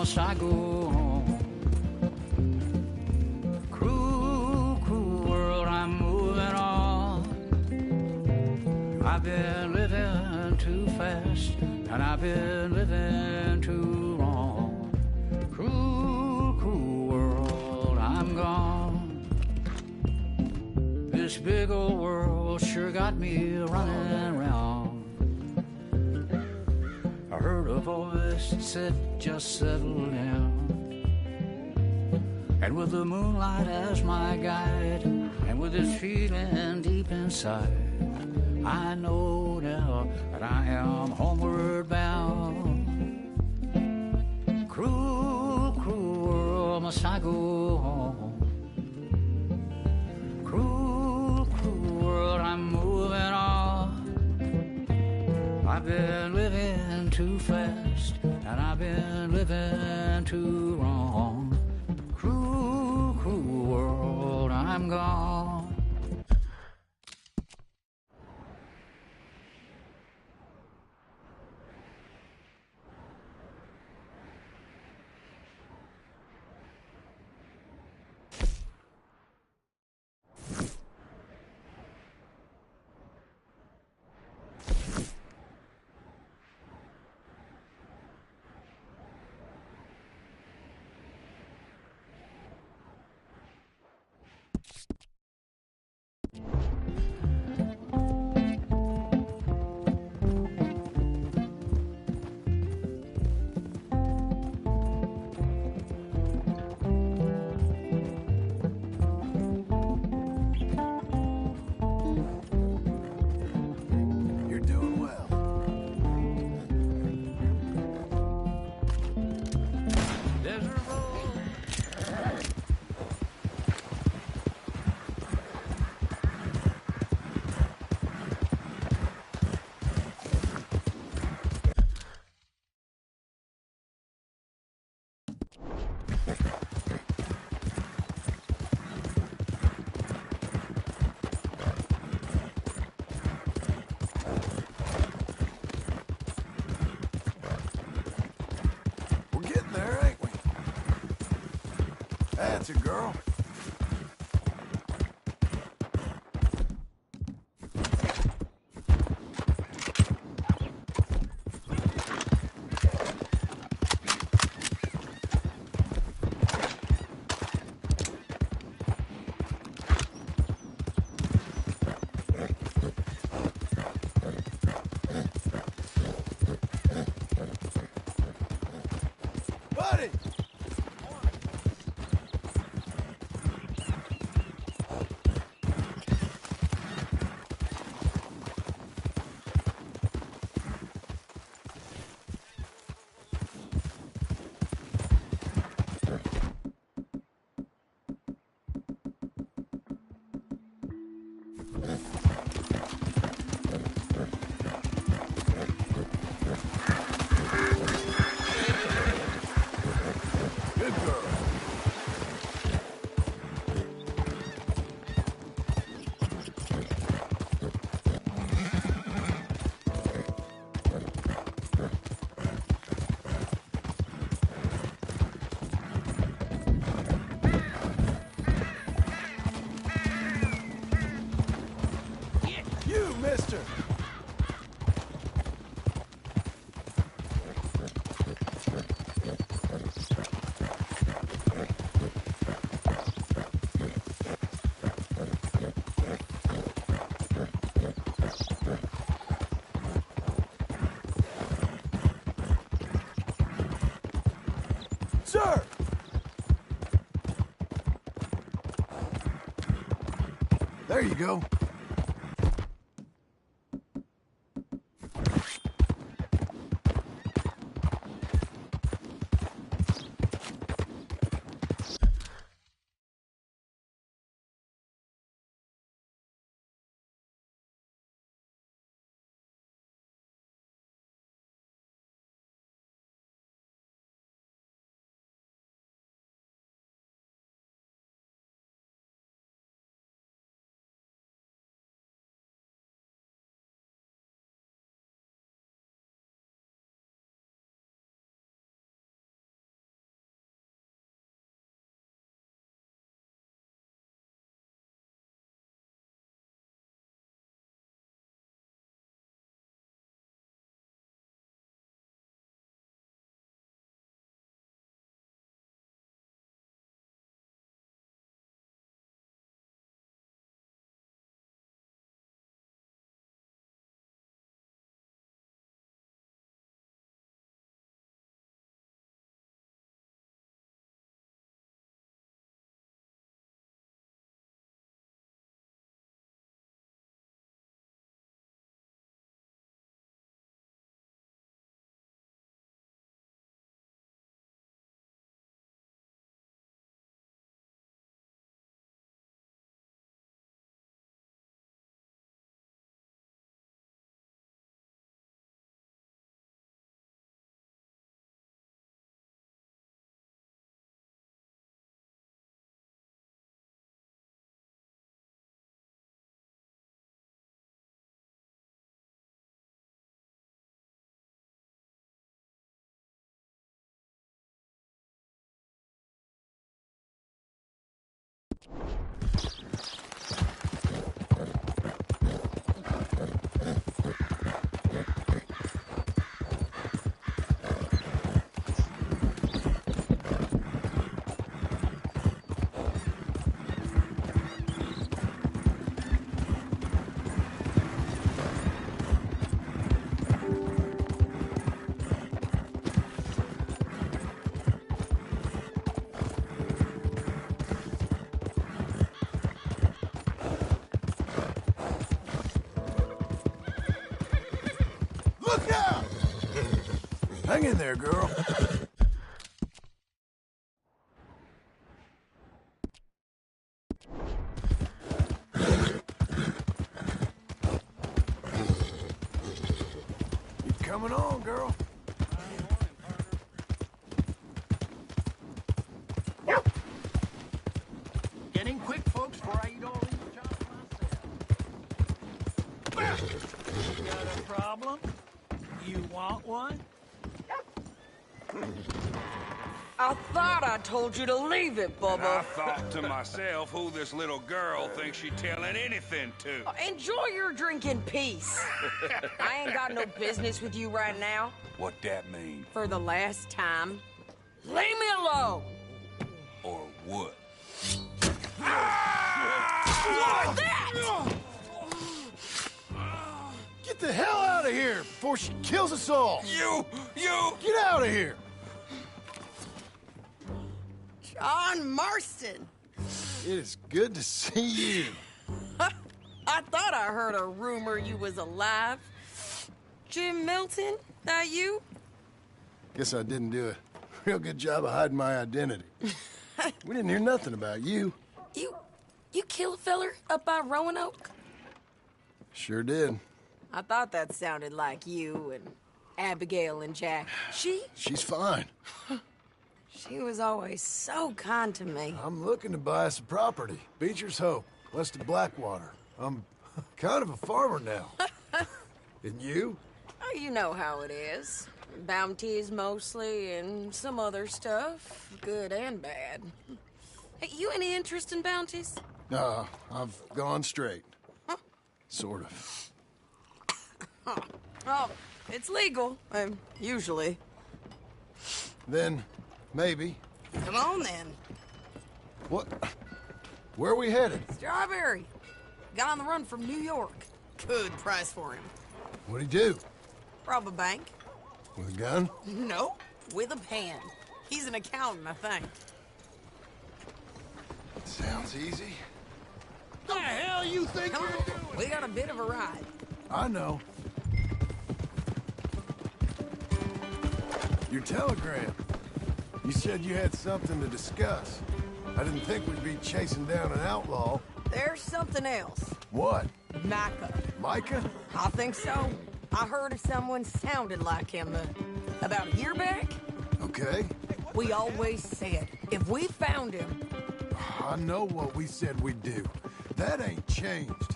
must I go on? Cruel, cruel world, I'm moving on. I've been living too fast, and I've been living too long. Cruel, cruel world, I'm gone. This big old world sure got me running around. I heard a voice that said, just settle down. And with the moonlight as my guide, and with this feeling deep inside, I know now that I am homeward bound. Cruel, cruel world, must I go home? Cruel, cruel world, I'm moving on. I've been living too fast, and I've been living too wrong. Cruel, cruel world, I'm gone. That's it, girl. Buddy! Good girl. You, mister! Sir! There you go. Look out! Hang in there, girl. You coming on, girl? Getting quick, folks, before I eat all these chops myself. You got a problem? You want one? I thought I told you to leave it, I Bubba. thought to myself who this little girl thinks she telling anything to. Enjoy your drink in peace. I ain't got no business with you right now. What that mean? For the last time, leave me alone. Or what? Like that! Get the hell out of here before she kills us all! You! Get out of here! John Marston. It is good to see you. I thought I heard a rumor you was alive. Jim Milton, that you? Guess I didn't do a real good job of hiding my identity. We didn't hear nothing about you. You kill a feller up by Roanoke? Sure did. I thought that sounded like you and Abigail and Jack. She's fine. She was always so kind to me. I'm looking to buy some property. Beecher's Hope, west of Blackwater. I'm kind of a farmer now. And you? Oh, you know how it is. Bounties mostly, and some other stuff, good and bad. Hey, you any interest in bounties? I've gone straight. Sort of. Oh, it's legal, usually. Then, maybe. Come on, then. What? Where are we headed? Strawberry. Got on the run from New York. Good price for him. What'd he do? Rob a bank? With a gun? No, with a pen. He's an accountant, I think. Sounds easy. The hell you think Come you're on, doing? we got a bit of a ride. I know. Your telegram. You said you had something to discuss. I didn't think we'd be chasing down an outlaw. There's something else. What? Micah. Micah? I think so. I heard of someone sounded like him about a year back. Okay. We always said, if we found him, I know what we said we'd do. That ain't changed.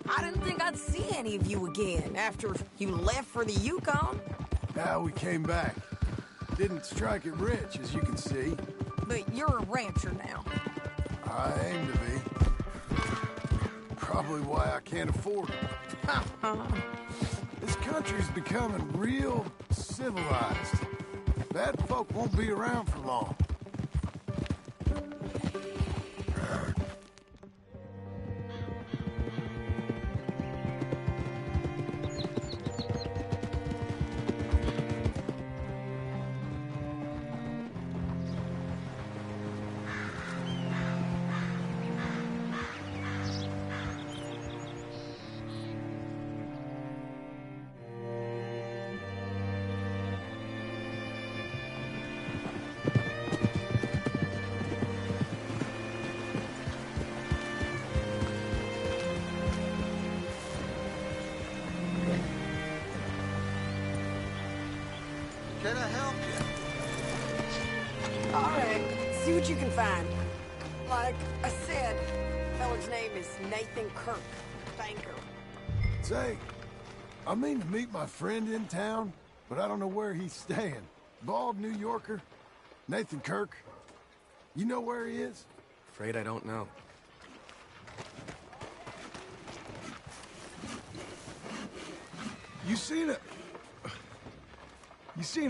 I didn't think I'd see any of you again after you left for the Yukon. Now we came back. Didn't strike it rich, as you can see. But you're a rancher now. I aim to be. Probably why I can't afford it. This country's becoming real civilized. Bad folk won't be around for long. Can I help you? All right, see what you can find. Like I said, feller's name is Nathan Kirk, banker. Say, I mean to meet my friend in town, but I don't know where he's staying. Bald New Yorker, Nathan Kirk. You know where he is? Afraid I don't know. You seen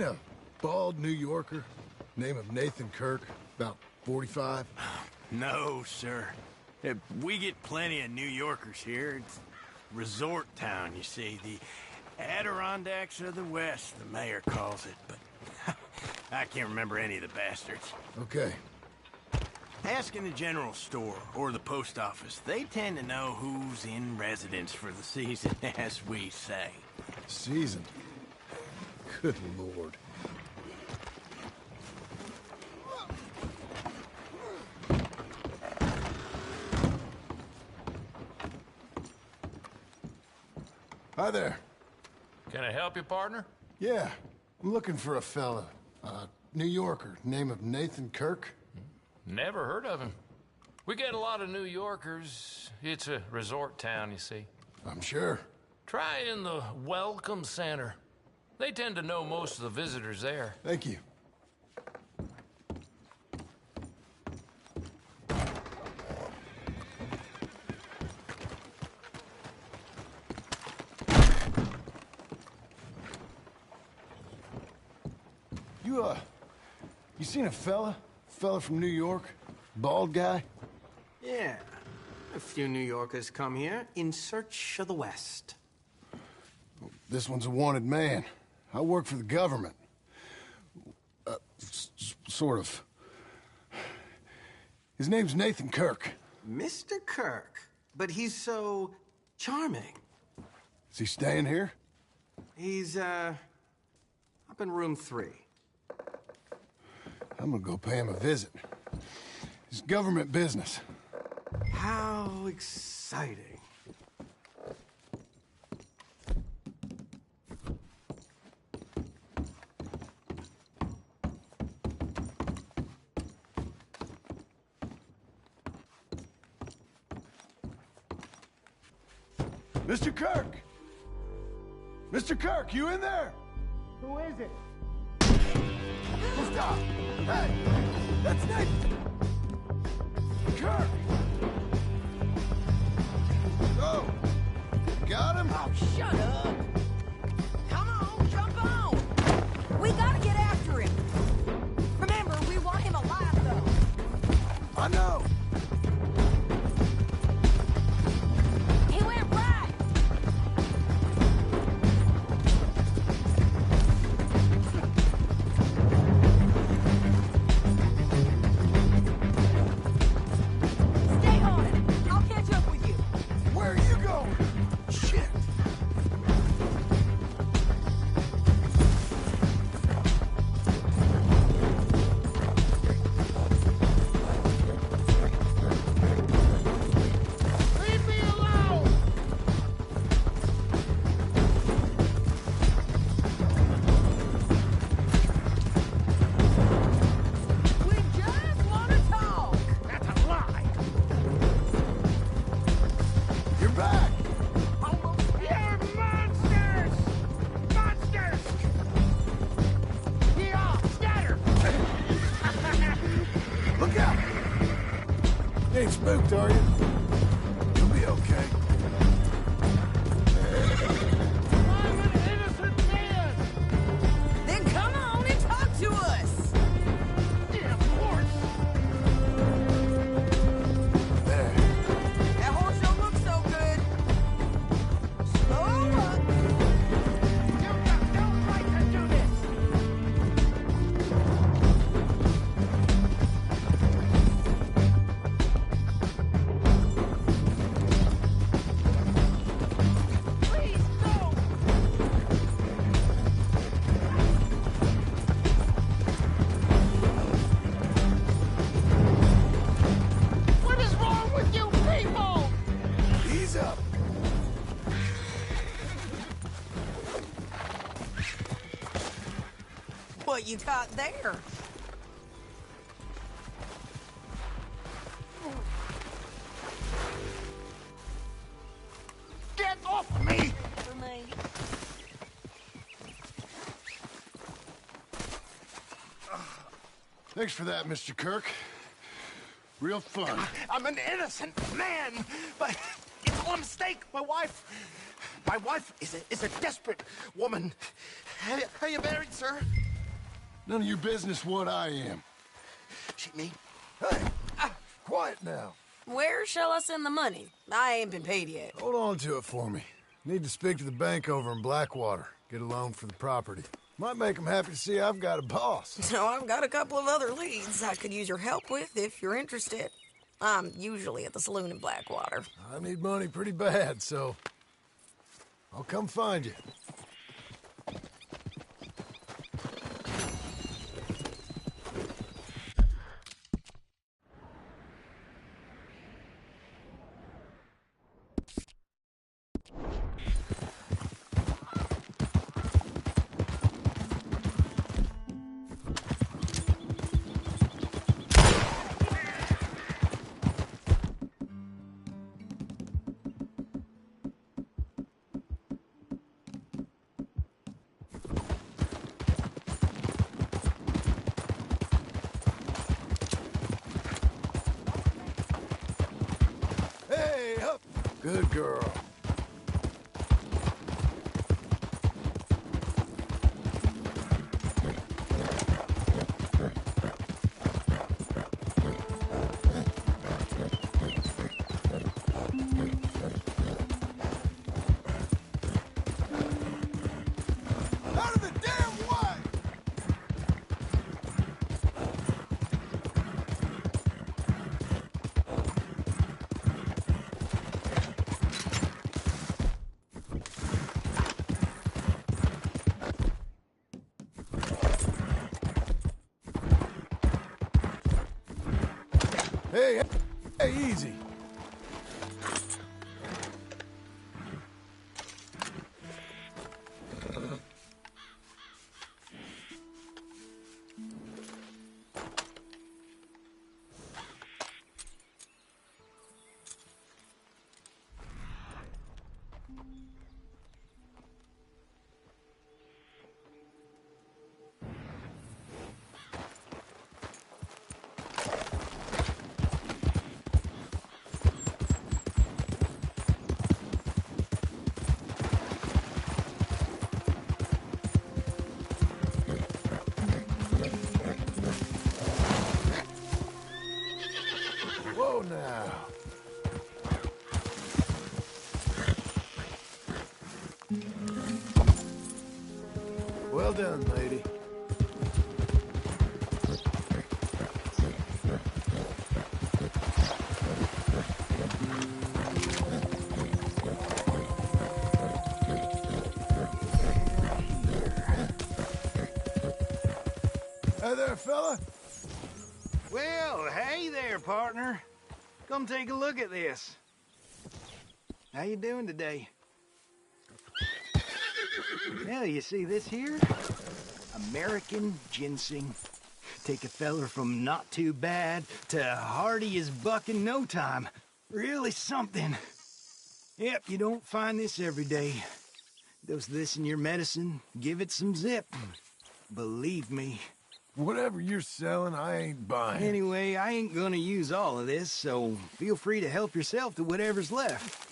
a bald New Yorker, name of Nathan Kirk, about 45? No, sir. We get plenty of New Yorkers here. It's resort town, you see. The Adirondacks of the West, the mayor calls it. But I can't remember any of the bastards. Okay. Ask in the general store or the post office. They tend to know who's in residence for the season, as we say. Season. Good Lord. Hi there. Can I help you, partner? Yeah, I'm looking for a fella. New Yorker, name of Nathan Kirk. Never heard of him. We get a lot of New Yorkers. It's a resort town, you see. I'm sure. Try in the Welcome Center. They tend to know most of the visitors there. Thank you. You seen a fella? Fella from New York? Bald guy? Yeah. A few New Yorkers come here in search of the West. This one's a wanted man. I work for the government. Sort of. His name's Nathan Kirk. Mr. Kirk? But he's so charming. Is he staying here? He's, up in room 3. I'm gonna go pay him a visit. It's government business. How exciting. Mr. Kirk! Mr. Kirk, you in there? Who is it? Stop! Hey! That's Nathan! Kirk! Oh! Got him? Oh, shut up! Come on, jump on! We gotta get after him! Remember, we want him alive, though! I know! He went right! Stay on it! I'll catch up with you! Where are you going? Shit! Leave me alone! We just want to talk! That's a lie! You're back! You're monsters! Monsters! Yeah, scatter! Look out! You ain't spooked, are you? You'll be okay. I'm an innocent man! Then come on and talk to us! Yeah, of course! There. That horse don't look so good. Slow up! You don't like to do this! Please, no! What is wrong with you people? Ease up. What you got there? Get off me! For me. Thanks for that, Mr. Kirk. Real fun. I'm an innocent man, but it's all a mistake. My wife is a desperate woman. Are you married, sir? None of your business what I am. She, me? Hey, quiet now. Where shall I send the money? I ain't been paid yet. Hold on to it for me. Need to speak to the bank over in Blackwater. Get a loan for the property. Might make them happy to see I've got a boss. So I've got a couple of other leads I could use your help with if you're interested. I'm usually at the saloon in Blackwater. I need money pretty bad, so I'll come find you. Good girl. Out of the damn way! Hey, hey, easy. Whoa now. Well done, lady. Hey there, fella. Well, hey there, partner. Come take a look at this. How you doing today? Well, you see this here? American ginseng. Take a feller from not too bad to hardy as buck in no time. Really something. Yep, you don't find this every day. Dose this in your medicine, give it some zip. Believe me. Whatever you're selling, I ain't buying. Anyway, I ain't gonna use all of this, so feel free to help yourself to whatever's left.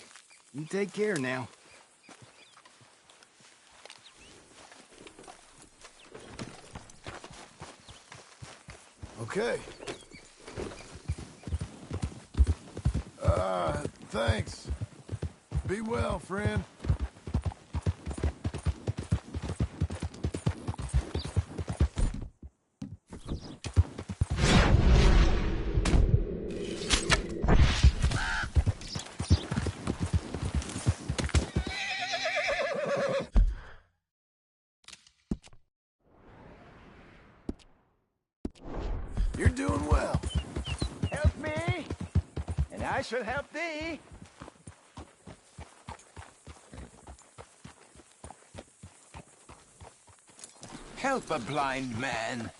You take care now. Okay. Thanks. Be well, friend. You're doing well. Help me, and I shall help thee. Help a blind man.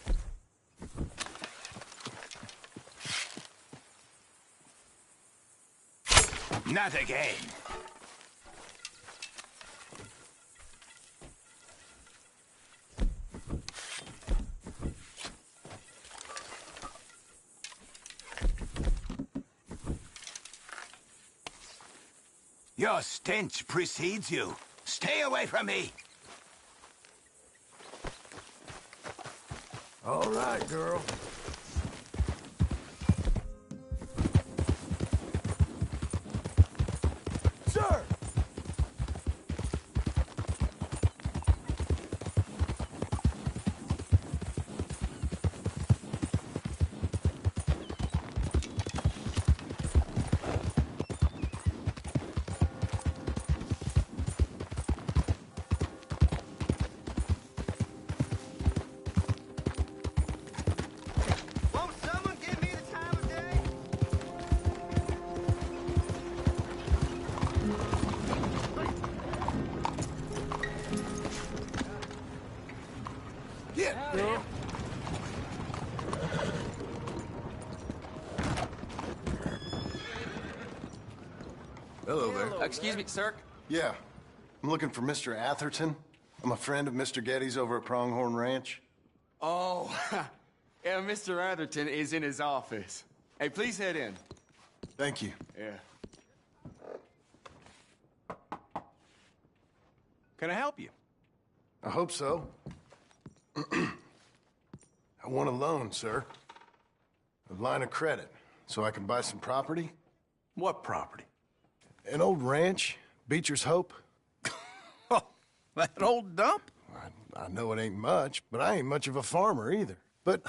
Not again. Your stench precedes you. Stay away from me. All right, girl. Sir! Won't someone give me the time of day? Get, girl. Hello there. Excuse me, sir. Yeah. I'm looking for Mr. Atherton. I'm a friend of Mr. Getty's over at Pronghorn Ranch. Oh, yeah, Mr. Atherton is in his office. Hey, please head in. Thank you. Yeah. Can I help you? I hope so. I want a loan, sir. A line of credit, so I can buy some property. What property? An old ranch, Beecher's Hope. Oh, that old dump? I know it ain't much, but I ain't much of a farmer either. But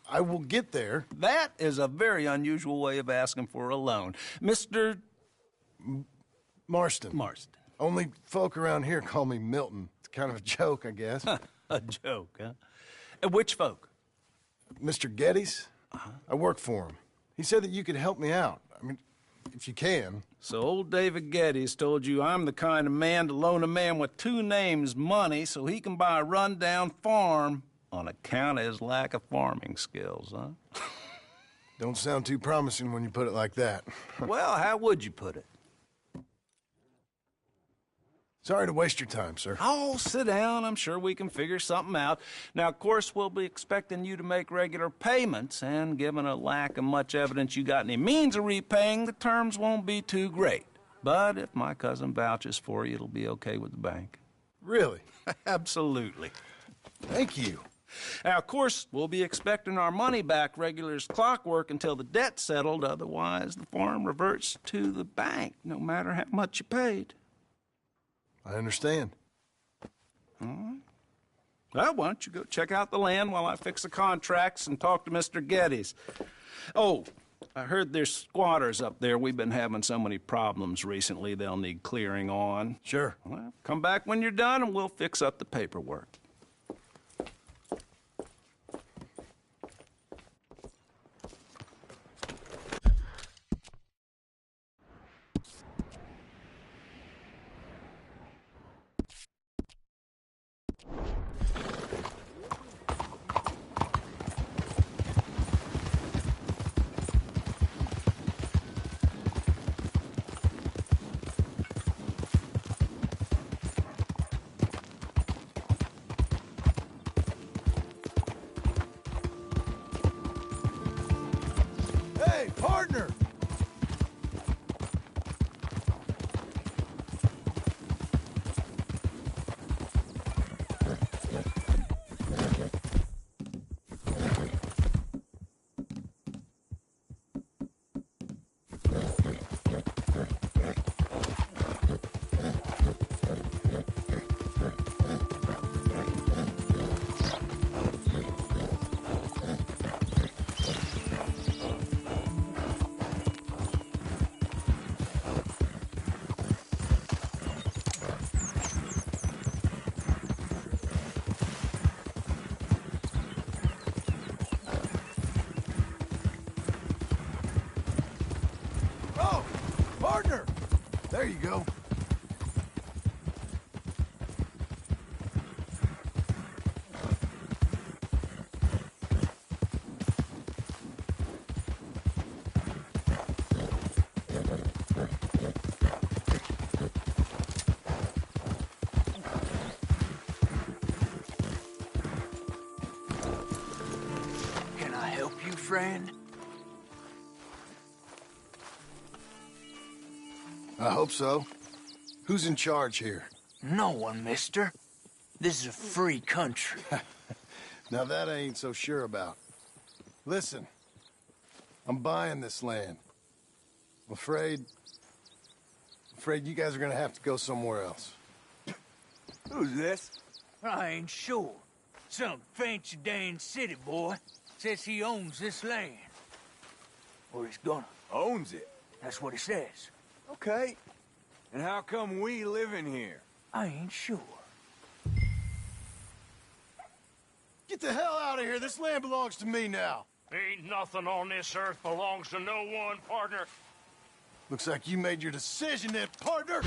I will get there. That is a very unusual way of asking for a loan. Mr. Marston. Marston. Only folk around here call me Milton. It's kind of a joke, I guess. A joke, huh? And which folk? Mr. Geddes. I work for him. He said that you could help me out. I mean, if you can. So old David Geddes told you I'm the kind of man to loan a man with two names money so he can buy a rundown farm on account of his lack of farming skills, huh? Don't sound too promising when you put it like that. Well, how would you put it? Sorry to waste your time, sir. Oh, sit down. I'm sure we can figure something out. Now, of course, we'll be expecting you to make regular payments, and given a lack of much evidence you got any means of repaying, the terms won't be too great. But if my cousin vouches for you, it'll be okay with the bank. Really? Absolutely. Thank you. Now, of course, we'll be expecting our money back regular as clockwork until the debt's settled. Otherwise, the farm reverts to the bank, no matter how much you paid. I understand. All right. Well, why don't you go check out the land while I fix the contracts and talk to Mr. Geddes. Oh, I heard there's squatters up there. We've been having so many problems recently, they'll need clearing on. Sure. Well, come back when you're done and we'll fix up the paperwork. Hey, partner! Oh, partner! There you go. Can I help you, friend? I hope so. Who's in charge here? No one, mister. This is a free country. Now that I ain't so sure about. Listen, I'm buying this land. I'm afraid you guys are gonna have to go somewhere else. Who's this? I ain't sure. Some fancy Dan city boy says he owns this land. Or he's gonna. Owns it. That's what he says. Okay. And how come we live in here? I ain't sure. Get the hell out of here. This land belongs to me now. Ain't nothing on this earth belongs to no one, partner. Looks like you made your decision then, partner.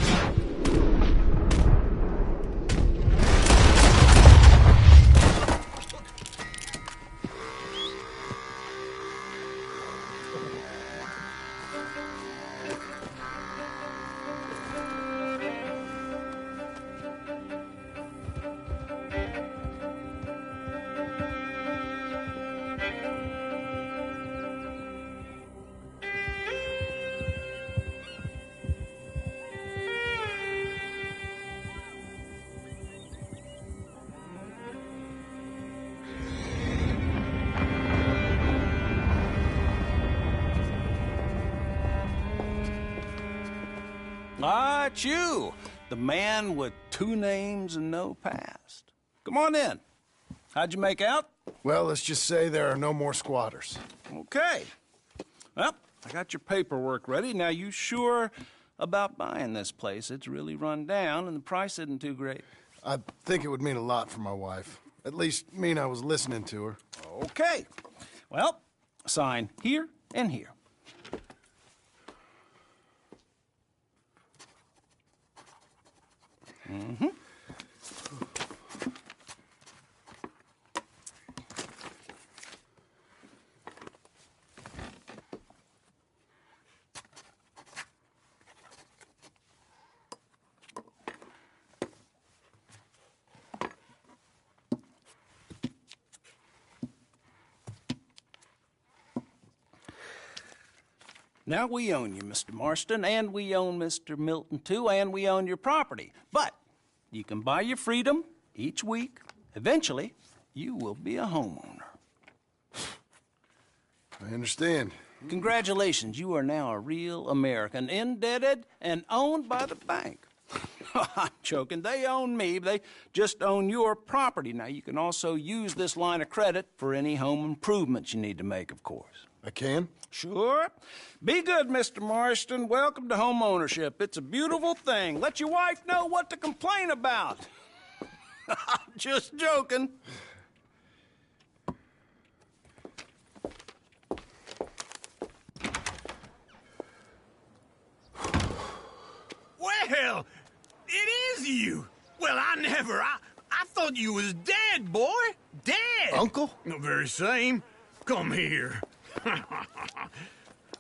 That's you, the man with 2 names and no past. Come on in. How'd you make out? Well, let's just say there are no more squatters. Okay. Well, I got your paperwork ready. Now, you sure about buying this place? It's really run down, and the price isn't too great. I think it would mean a lot for my wife. At least mean I was listening to her. Okay. Well, sign here and here. Mm-hmm. Now, we own you, Mr. Marston, and we own Mr. Milton, too, and we own your property. But you can buy your freedom each week. Eventually, you will be a homeowner. I understand. Congratulations, you are now a real American, indebted and owned by the bank. I'm joking. They own me. They just own your property. Now, you can also use this line of credit for any home improvements you need to make, of course. I can? Sure. Be good, Mr. Marston. Welcome to home ownership. It's a beautiful thing. Let your wife know what to complain about. I'm just joking. Well, it is you. Well, I thought you was dead, boy. Dead. Uncle? The very same. Come here.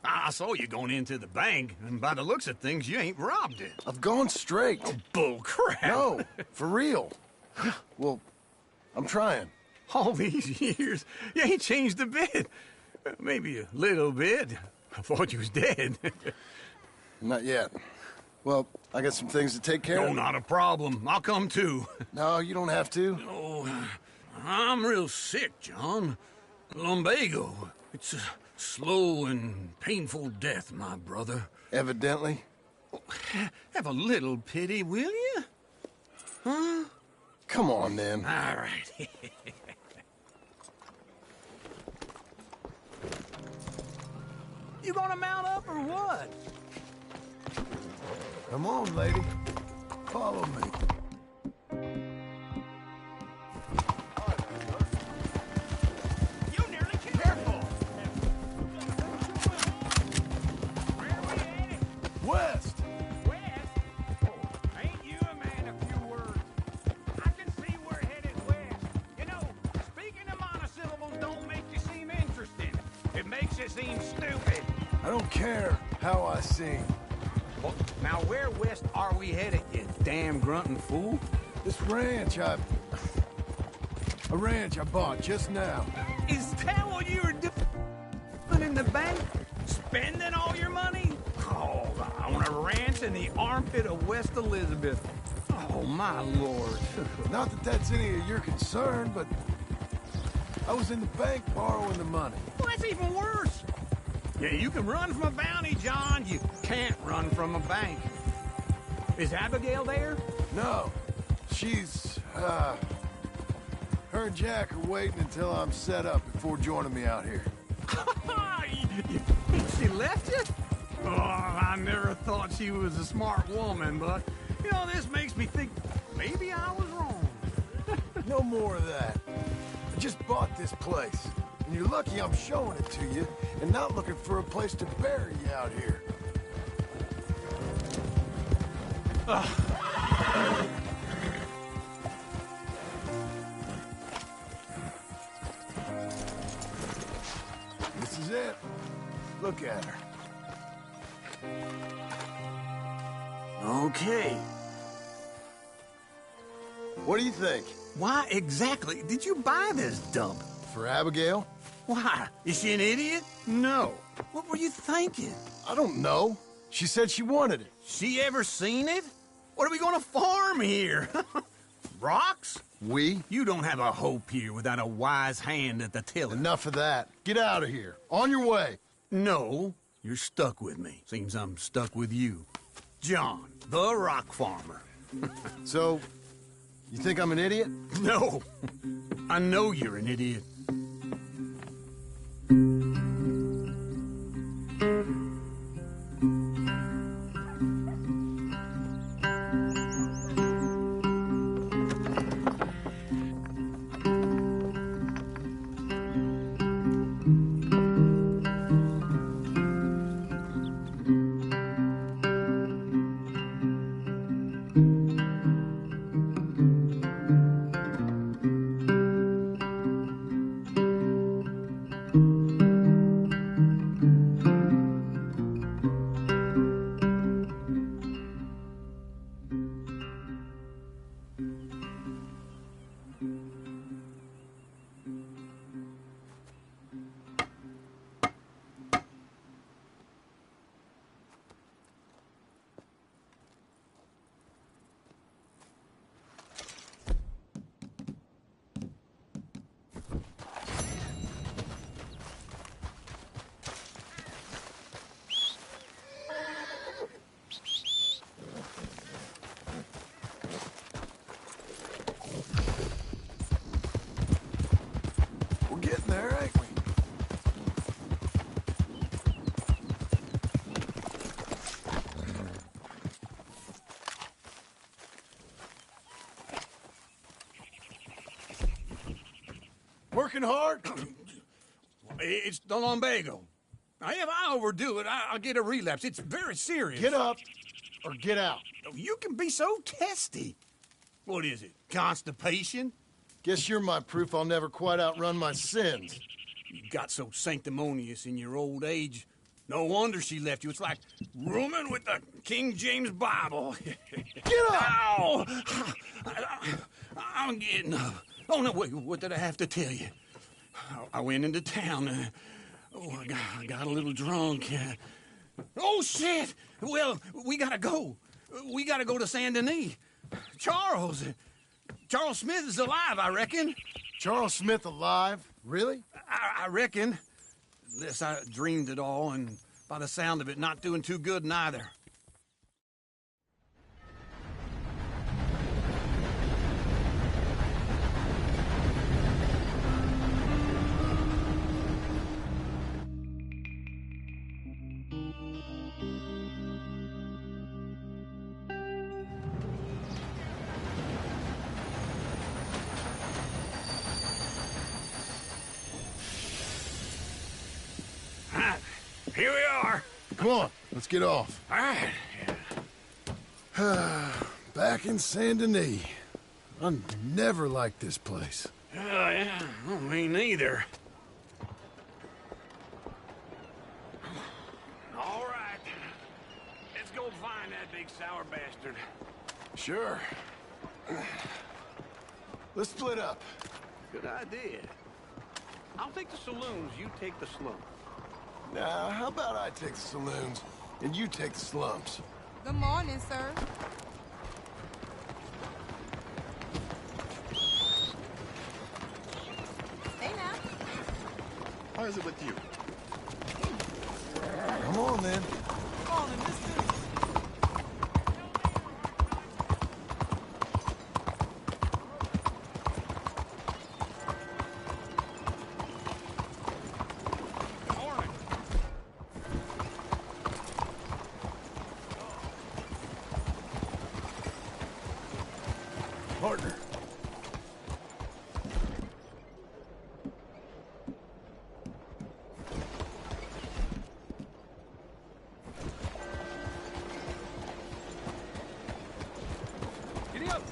I saw you going into the bank, and by the looks of things, you ain't robbed it. I've gone straight. Oh, bull crap. No, for real. Well, I'm trying. All these years, you ain't changed a bit. Maybe a little bit. I thought you was dead. Not yet. Well, I got some things to take care of. No, not a problem. I'll come too. No, you don't have to. Oh, I'm real sick, John. Lumbago. It's a slow and painful death, my brother. Evidently. Have a little pity, will you? Huh? Come on, then. All right. You gonna mount up or what? Come on, lady. Follow me. You nearly careful. Where are we headed? West! West? Oh, ain't you a man of few words? I can see we're headed west. You know, speaking of monosyllables don't make you seem interesting. It makes you seem stupid. I don't care how I sing. Well, now where west are we headed, you damn grunting fool? This ranch I bought just now. Is that what you were doing in the bank? Spending all your money? Oh, I want a ranch in the armpit of West Elizabeth. Oh, my lord. Not that that's any of your concern, but I was in the bank borrowing the money. Well, that's even worse. Yeah, you can run from a bounty, John. You can't run from a bank. Is Abigail there? No. She's, her and Jack are waiting until I'm set up before joining me out here. She left you? Oh, I never thought she was a smart woman, but, you know, this makes me think maybe I was wrong. No more of that. I just bought this place. And you're lucky I'm showing it to you and not looking for a place to bury you out here. This is it. Look at her. Okay. What do you think? Why exactly did you buy this dump? For Abigail? Why? Is she an idiot? No. What were you thinking? I don't know. She said she wanted it. She ever seen it? What are we gonna farm here? Rocks? We? You don't have a hope here without a wise hand at the tiller. Enough of that. Get out of here. On your way. No, you're stuck with me. Seems I'm stuck with you. John, the rock farmer. So, you think I'm an idiot? No. I know you're an idiot. We're getting there, ain't we? Working hard? It's the lumbago. If I overdo it, I'll get a relapse. It's very serious. Get up or get out. You can be so testy. What is it, constipation? Guess you're my proof I'll never quite outrun my sins. You got so sanctimonious in your old age. No wonder she left you. It's like rooming with the King James Bible. Get up! Ow! I'm getting up. Oh, no, wait, what did I have to tell you? I went into town. I got a little drunk. Oh, shit! Well, we gotta go. We gotta go to Saint Denis. Charles Smith is alive, I reckon. Charles Smith alive? Really? I reckon. Unless I dreamed it all, and by the sound of it, not doing too good neither. Here we are. Come on, let's get off. All right. Back in Saint Denis. I never liked this place. Yeah, well, me neither. All right. Let's go find that big sour bastard. Sure. Let's split up. Good idea. I'll take the saloons, you take the slums. Now, how about I take the saloons and you take the slums? Good morning, sir. Hey now. How is it with you? Come on, then. Morning, mister. Partner. Giddy up!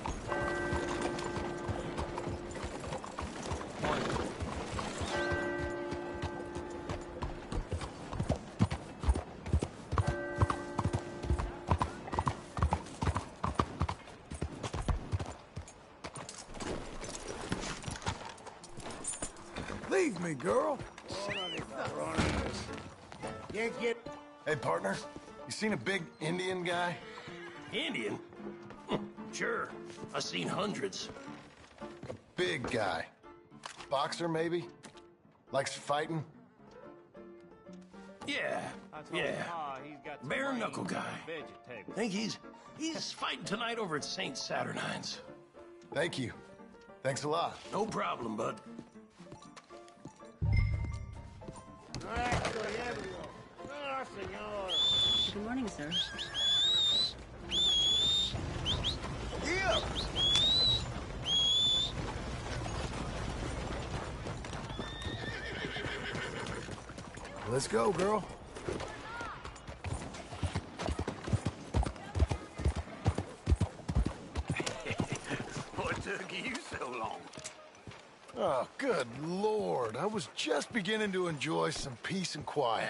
Leave me, girl. Hey, partner. You seen a big Indian guy? Indian? Sure. I've seen hundreds. A big guy. Boxer, maybe? Likes fighting? Yeah, bare knuckle guy. Think he's fighting tonight over at St. Saturnine's. Thank you. Thanks a lot. No problem, bud. Good morning, sir. Yeah. Let's go, girl. What took you so long? Oh, good Lord. I was just beginning to enjoy some peace and quiet.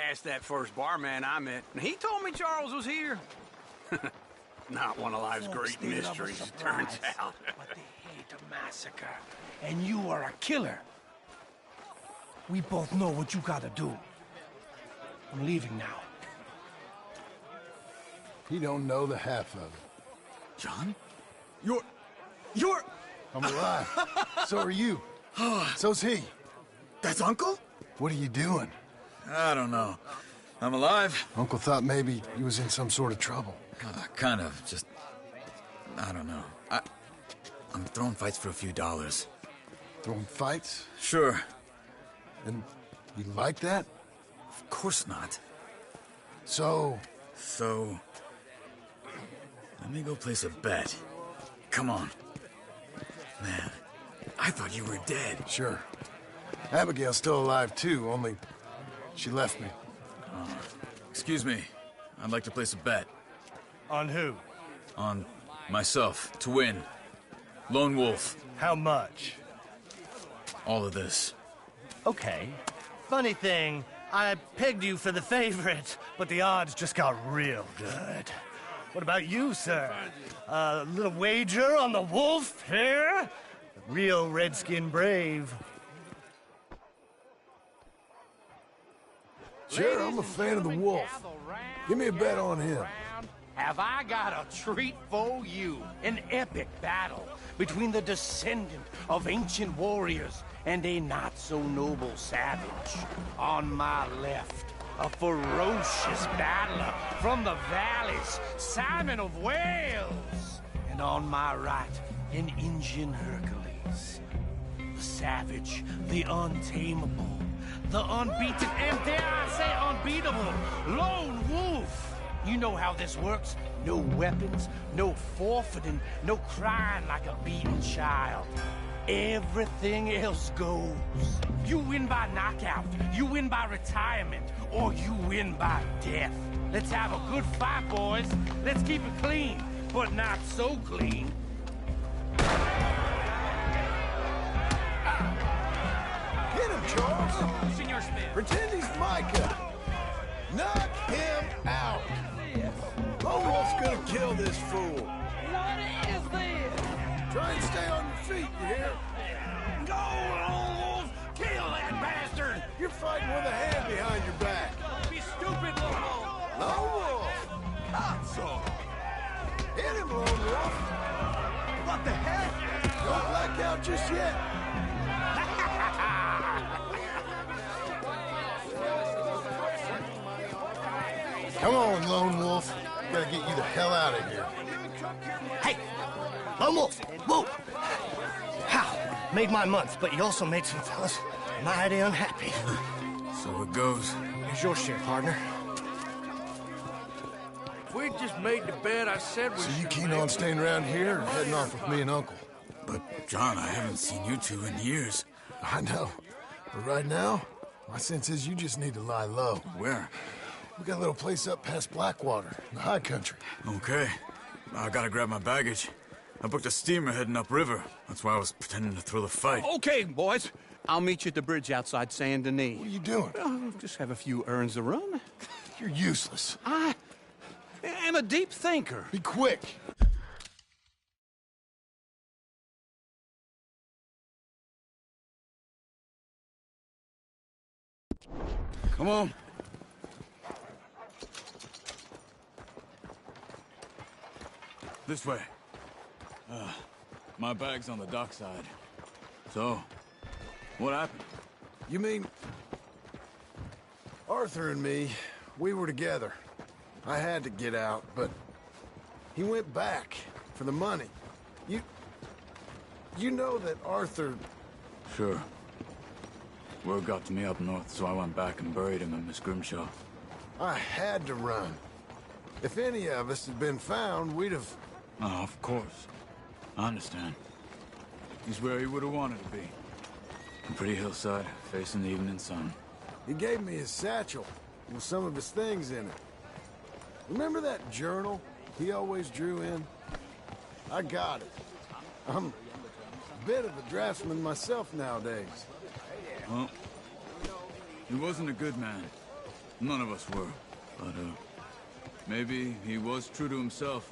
Asked that first barman I met, and he told me Charles was here. Not one of life's great mysteries, it turns out. But they hate a massacre, and you are a killer. We both know what you gotta do. I'm leaving now. He don't know the half of it. John? You're... I'm alive. So are you. So's he. That's Uncle? What are you doing? I don't know. I'm alive. Uncle thought maybe he was in some sort of trouble. Kind of. Just... I don't know. I'm throwing fights for a few dollars. Throwing fights? Sure. And you like that? Of course not. So... Let me go place a bet. Come on. Man, I thought you were dead. Sure. Abigail's still alive, too, only she left me. Excuse me. I'd like to place a bet. On who? On myself, to win. Lone Wolf. How much? All of this. Okay. Funny thing, I pegged you for the favorite, but the odds just got real good. What about you, sir? A little wager on the wolf here? Real redskin brave. Sure, I'm a fan of the wolf. Give me a bet on him. Have I got a treat for you? An epic battle between the descendant of ancient warriors and a not-so-noble savage. On my left, a ferocious battler from the valleys, Simon of Wales. And on my right, an Indian Hercules. The savage, the untamable, the unbeaten, and dare I say unbeatable, Lone Wolf. You know how this works. No weapons, no forfeiting, no crying like a beaten child. Everything else goes. You win by knockout, you win by retirement, or you win by death. Let's have a good fight, boys. Let's keep it clean, but not so clean. Get him, Charles! Senor Smith. Pretend he's Micah! Knock him out! Lone Wolf's gonna kill this fool! What is this? Try and stay on your feet, you hear? Go, Lone Wolf! Kill that bastard! You're fighting with a hand behind your back. Don't be stupid, Lone Wolf! Lone Wolf! Console! Hit him, Lone Wolf! What the heck? Don't black out just yet! Come on, Lone Wolf. Gotta get you the hell out of here. Hey! Lone Wolf! Whoa! How? Made my month, but you also made some fellas mighty unhappy. So it goes. Here's your share, partner. If we'd just made the bet I said we So you should keen make, on staying around here or heading off with me and Uncle? But, John, I haven't seen you two in years. I know. But right now, my sense is you just need to lie low. Where? We got a little place up past Blackwater, in the high country. Okay. I gotta grab my baggage. I booked a steamer heading upriver. That's why I was pretending to throw the fight. Okay, boys. I'll meet you at the bridge outside Saint Denis. What are you doing? Just have a few errands to run. You're useless. I am a deep thinker. Be quick. Come on. This way. My bag's on the dockside. So, what happened? You mean... Arthur and me, we were together. I had to get out, but he went back for the money. You know that Arthur... Sure. Word got to me up north, so I went back and buried him in Miss Grimshaw. I had to run. If any of us had been found, we'd have... Oh, of course. I understand. He's where he would have wanted to be. A pretty hillside, facing the evening sun. He gave me his satchel with some of his things in it. Remember that journal he always drew in? I got it. I'm a bit of a draftsman myself nowadays. Well, he wasn't a good man. None of us were. But, maybe he was true to himself.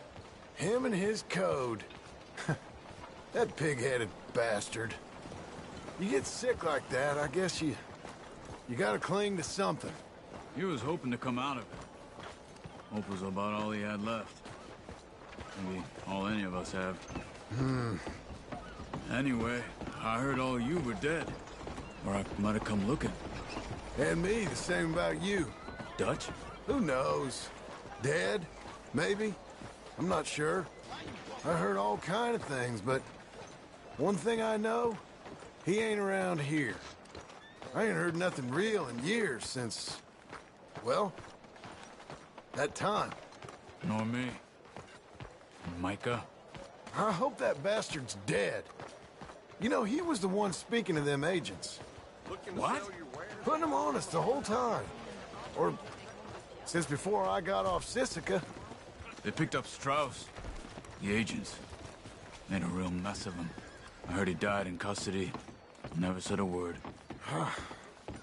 Him and his code. That pig-headed bastard. You get sick like that, I guess you gotta cling to something. He was hoping to come out of it. Hope was about all he had left. Maybe all any of us have. Anyway, I heard all you were dead. Or I might have come looking. And me, the same about you. Dutch? Who knows? Dead? Maybe? I'm not sure. I heard all kind of things, but one thing I know, he ain't around here. I ain't heard nothing real in years since, well, that time. Nor me. Micah? I hope that bastard's dead. You know, he was the one speaking to them agents. What? Putting them on us the whole time. Or since before I got off Sisika. They picked up Strauss. The agents. Made a real mess of him. I heard he died in custody. Never said a word.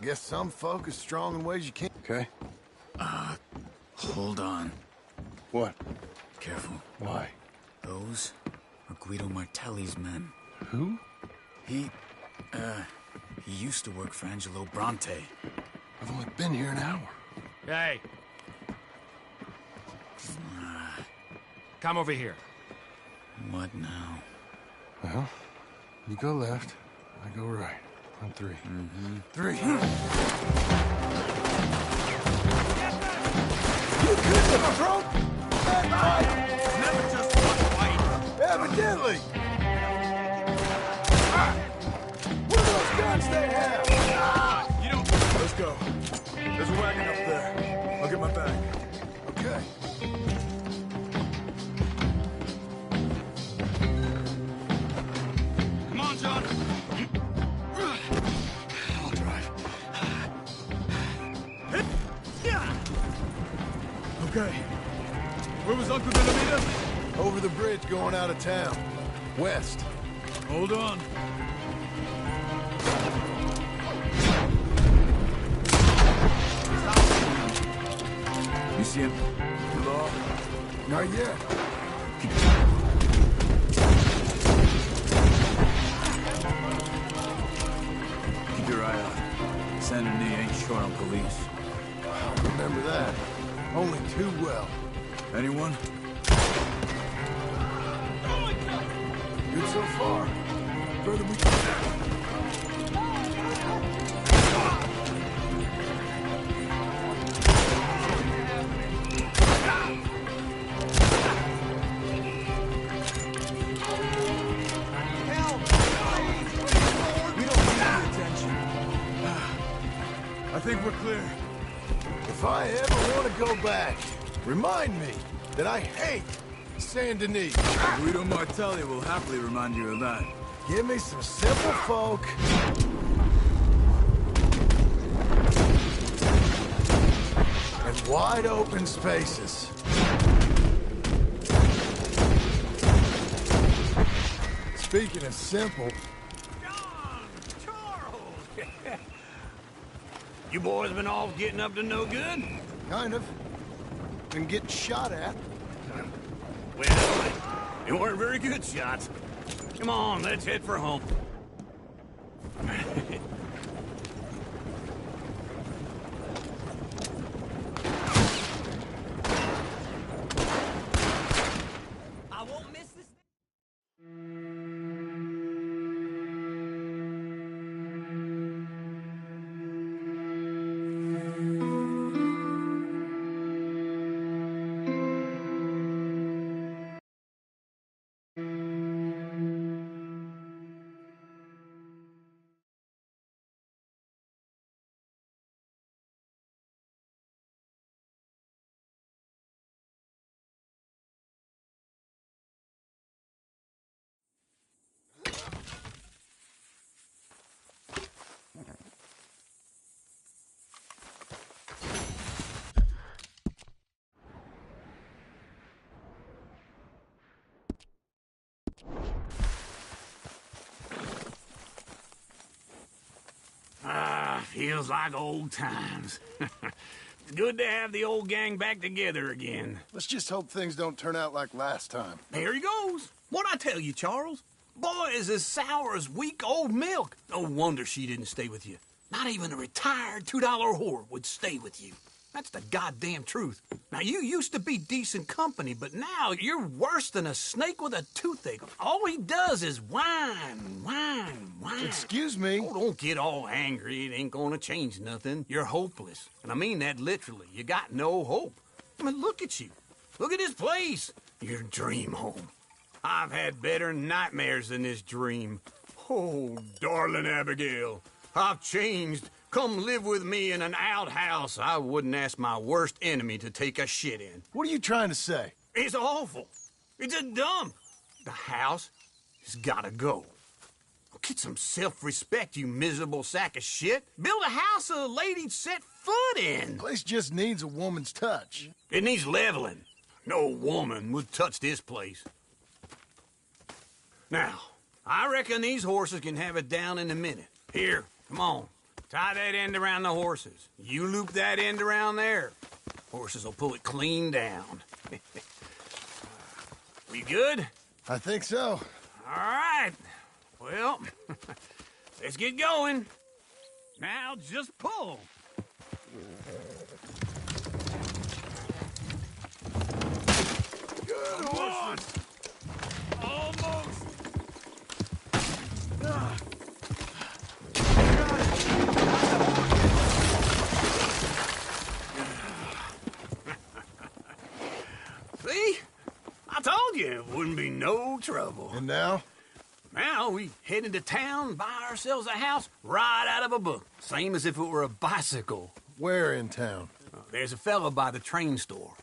Guess some folk is strong in ways you can't. Okay. Hold on. What? Careful. Why? Those are Guido Martelli's men. Who? He used to work for Angelo Bronte. I've only been here an hour. Hey. Come over here. What now? Well, you go left, I go right. On three. Three. You couldn't have thrown that fight! Never just one fight. Evidently! What are those guns they have? You don't... Let's go. There's a wagon up there. I'll get my bag. Okay. Come on, John. I'll drive. Okay. Where was Uncle gonna meet us? Over the bridge going out of town. West. Hold on. You see him? No. Not yet. Keep your eye out. San Denis ain't short on police. Remember that. Only too well. Anyone? Good so far. Further we I think we're clear. If I ever want to go back, remind me that I hate Saint Denis. Guido Martelli will happily remind you of that. Give me some simple folk. And wide open spaces. Speaking of simple, You boys been off getting up to no good? kind of. Been getting shot at. Well, they weren't very good shots. Come on, let's head for home. I won't miss this. Feels like old times. It's good to have the old gang back together again. Let's just hope things don't turn out like last time. There he goes. What'd I tell you, Charles? Boy is as sour as week-old milk. No wonder she didn't stay with you. Not even a retired $2 whore would stay with you. That's the goddamn truth. Now, you used to be decent company, but now you're worse than a snake with a toothache. All he does is whine. Excuse me? Oh, don't get all angry. It ain't gonna change nothing. You're hopeless. And I mean that literally. You got no hope. I mean, look at you. Look at this place. Your dream home. I've had better nightmares than this dream. Oh, darling Abigail, I've changed. Come live with me in an outhouse I wouldn't ask my worst enemy to take a shit in. What are you trying to say? It's awful. It's a dump. The house has gotta go. Get some self-respect, you miserable sack of shit. Build a house a lady'd set foot in. Place just needs a woman's touch. It needs leveling. No woman would touch this place. Now, I reckon these horses can have it down in a minute. Here, come on. Tie that end around the horses. You loop that end around there. Horses will pull it clean down. We good? I think so. All right. Well, let's get going. Now just pull. Good horses. Almost. See? I told you it wouldn't be no trouble. And now? Now we head into town, buy ourselves a house right out of a book. Same as if it were a bicycle. Where in town? There's a fella by the train store.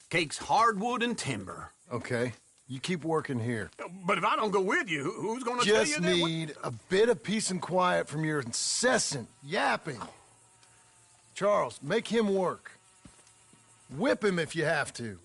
Cakes hardwood and timber. Okay. You keep working here. But if I don't go with you, who's gonna tell you Just that? need a bit of peace and quiet from your incessant yapping. Charles, make him work. Whip him if you have to.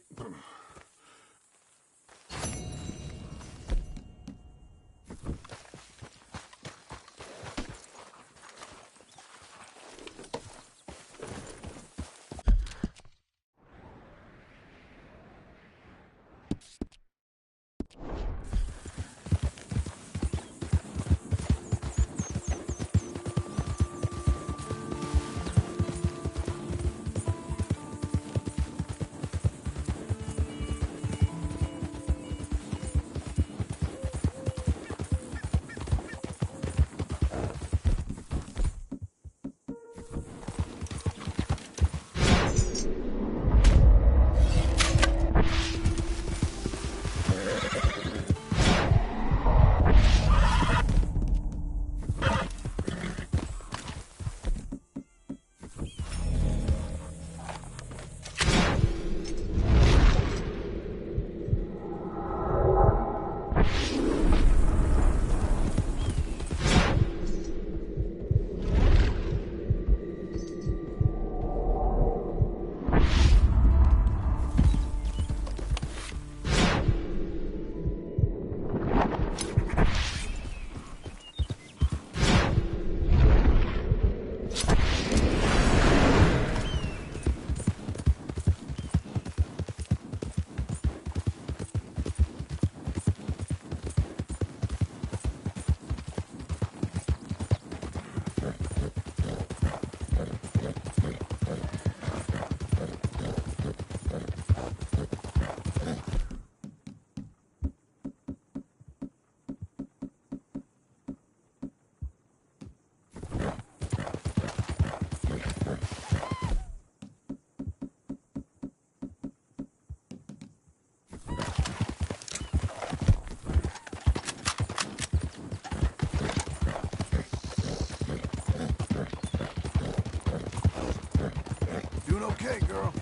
Okay, girl.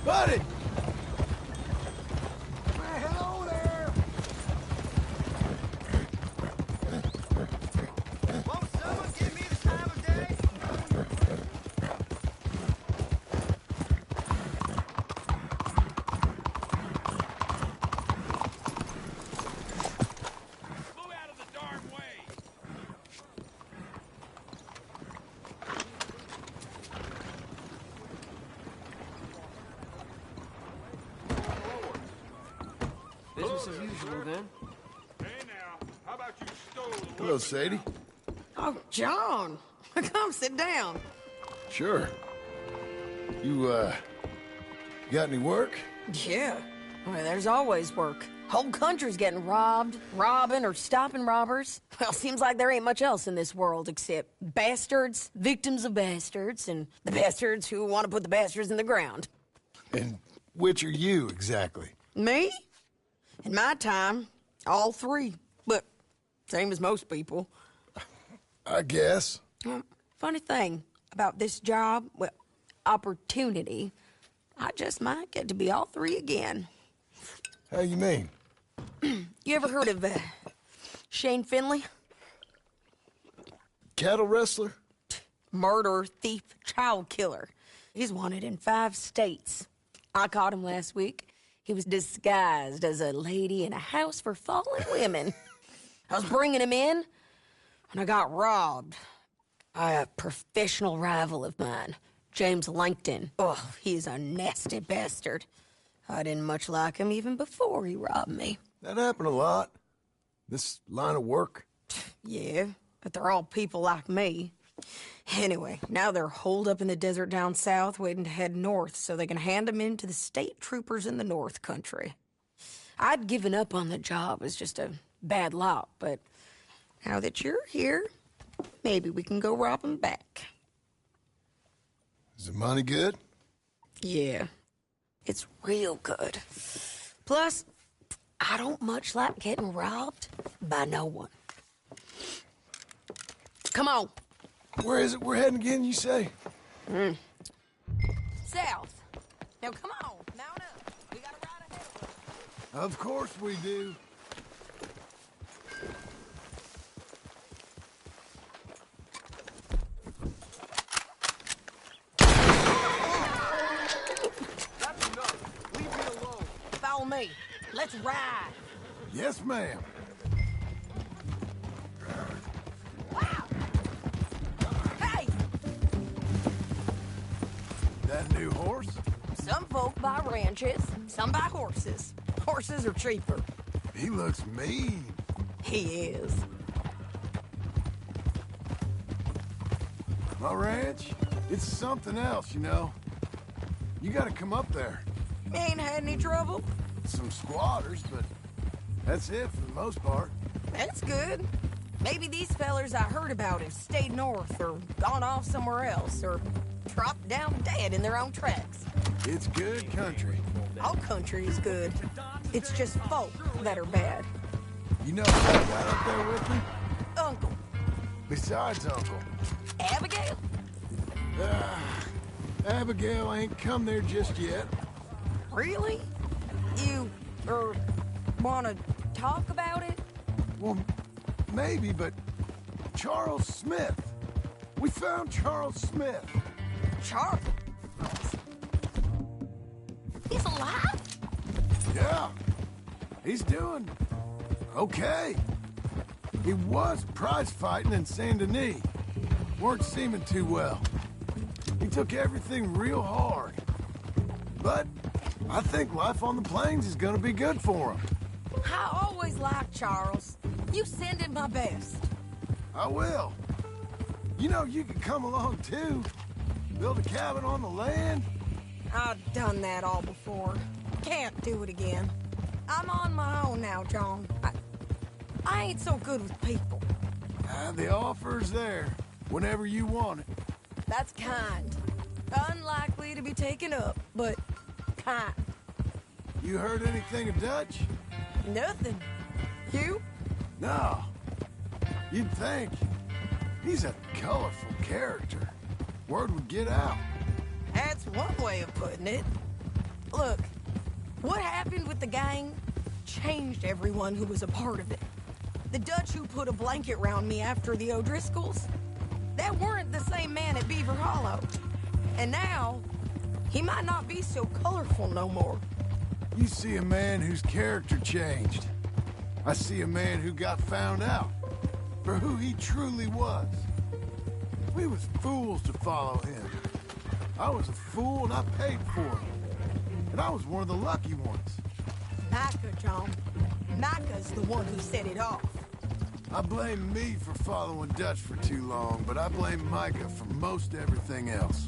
Buddy! Hello there! Won't someone give me the time of day? Flew out of the dark business as usual, then. Hey now, how about you stole the Hello, Sadie. Oh, John. Come sit down. Sure. You, got any work? Yeah. I mean, there's always work. Whole country's getting robbed, robbing, or stopping robbers. Well, seems like there ain't much else in this world except bastards, victims of bastards, and the bastards who want to put the bastards in the ground. And which are you, exactly? Me? In my time, all three. But same as most people. I guess. Funny thing about this job, well, opportunity, I just might get to be all three again. How you mean? You ever heard of Shane Finley? Cattle wrestler? Murderer, thief, child killer. He's wanted in 5 states. I caught him last week. He was disguised as a lady in a house for fallen women. I was bringing him in, and I got robbed by a professional rival of mine, James Langton. Oh, he's a nasty bastard. I didn't much like him even before he robbed me. That happened a lot. This line of work. Yeah, but they're all people like me. Anyway, now they're holed up in the desert down south waiting to head north so they can hand them in to the state troopers in the north country. I'd given up on the job as just a bad lot, but now that you're here, maybe we can go rob them back. Is the money good? Yeah, it's real good. Plus, I don't much like getting robbed by no one. Come on. Where is it we're heading again, you say? South. Now, come on. Mount up. We got a ride ahead of us. Of course we do. That's enough. Leave me alone. Follow me. Let's ride. Yes, ma'am. Hey! That new horse? Some folk buy ranches, some buy horses. Horses are cheaper. He looks mean. He is. My ranch, it's something else, you know. You gotta come up there. Ain't had any trouble? Some squatters, but that's it for the most part. That's good. Maybe these fellers I heard about have stayed north or gone off somewhere else or dropped down dead in their own tracks. It's good country. All country is good. It's just folk that are bad. You know who I got up there with me? Uncle. Besides Uncle. Abigail? Abigail ain't come there just yet. Really? You, wanna talk about it? Well, maybe, but Charles Smith. We found Charles Smith. Charles? He's alive? Yeah. He's doing okay. He was prize fighting in Saint Denis. Weren't seeming too well. He took everything real hard. But I think life on the plains is gonna be good for him. I always liked Charles. You send him my best. I will. You know, you could come along too. Build a cabin on the land. I've done that all before. Can't do it again. I'm on my own now, John. I ain't so good with people. The offer's there, whenever you want it. That's kind. Unlikely to be taken up, but kind. You heard anything of Dutch? Nothing. You? No. You'd think. He's a colorful character. Word would get out. That's one way of putting it. Look, what happened with the gang changed everyone who was a part of it. The Dutch who put a blanket round me after the O'Driscolls, that weren't the same man at Beaver Hollow. And now, he might not be so colorful no more. You see a man whose character changed. I see a man who got found out for who he truly was. We was fools to follow him. I was a fool and I paid for it. And I was one of the lucky ones. Micah, John. Micah's the one who set it off. I blame me for following Dutch for too long, but I blame Micah for most everything else.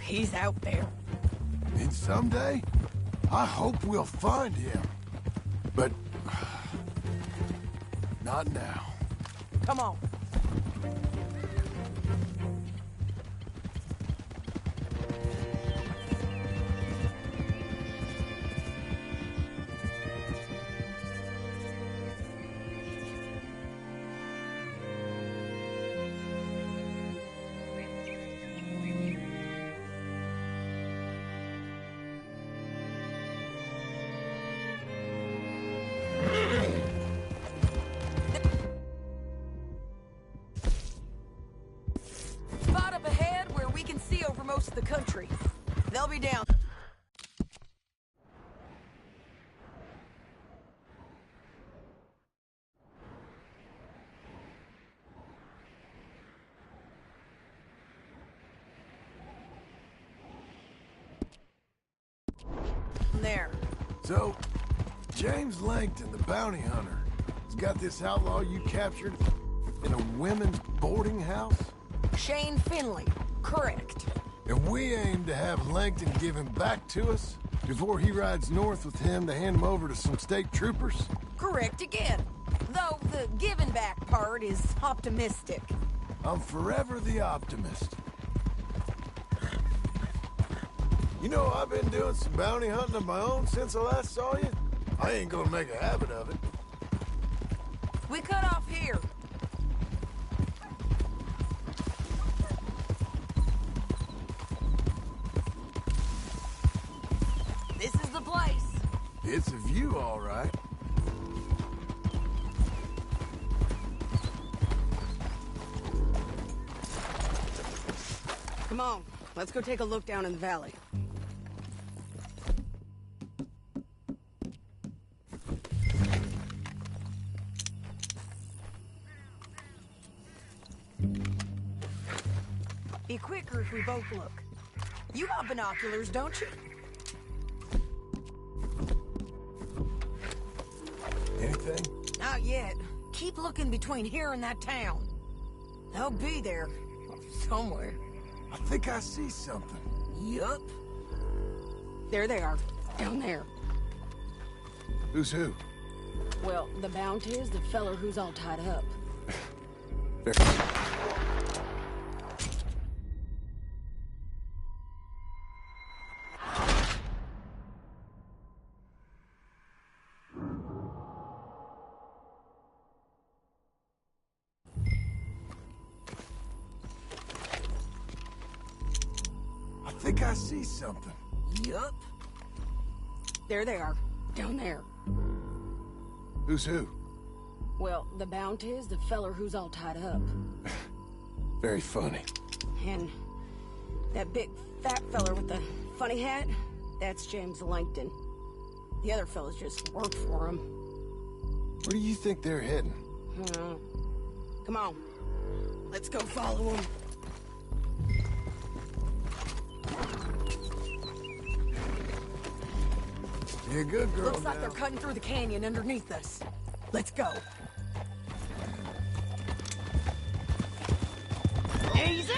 He's out there. And someday, I hope we'll find him. But... not now. Come on. Spot up ahead where we can see over most of the country. They'll be down there. So, James Langton, the bounty hunter, has got this outlaw you captured in a women's boarding house? Shane Finley, correct. And we aim to have Langton give him back to us before he rides north with him to hand him over to some state troopers? Correct again. Though the giving back part is optimistic. I'm forever the optimist. You know, I've been doing some bounty hunting of my own since I last saw you. I ain't gonna make a habit of it. We cut off here. This is the place. It's a view, all right. Come on, let's go take a look down in the valley. Be quicker if we both look. You got binoculars, don't you? Anything? Not yet. Keep looking between here and that town. They'll be there. Somewhere. I think I see something. Yup. There they are. Down there. Who's who? Well, the bounty is the feller who's all tied up. I think I see something. Yup. There they are. Down there. Who's who? Well, the bounty is the feller who's all tied up. Very funny. And that big fat feller with the funny hat, that's James Langton. The other fellas just work for him. Where do you think they're heading? Come on. Let's go follow them. You're a good girl. Looks like they're cutting through the canyon underneath us. Let's go. Easy!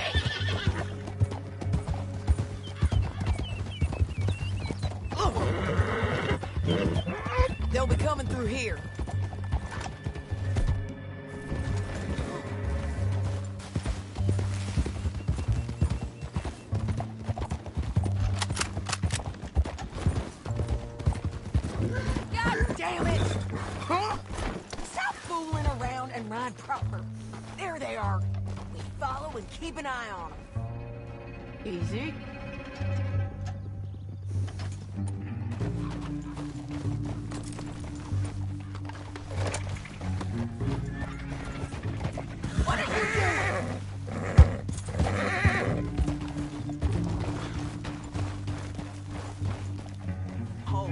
They'll be coming through here. God damn it! Huh? Stop fooling around and ride proper. There they are. We follow and keep an eye on them. Easy. What are you doing? Hold.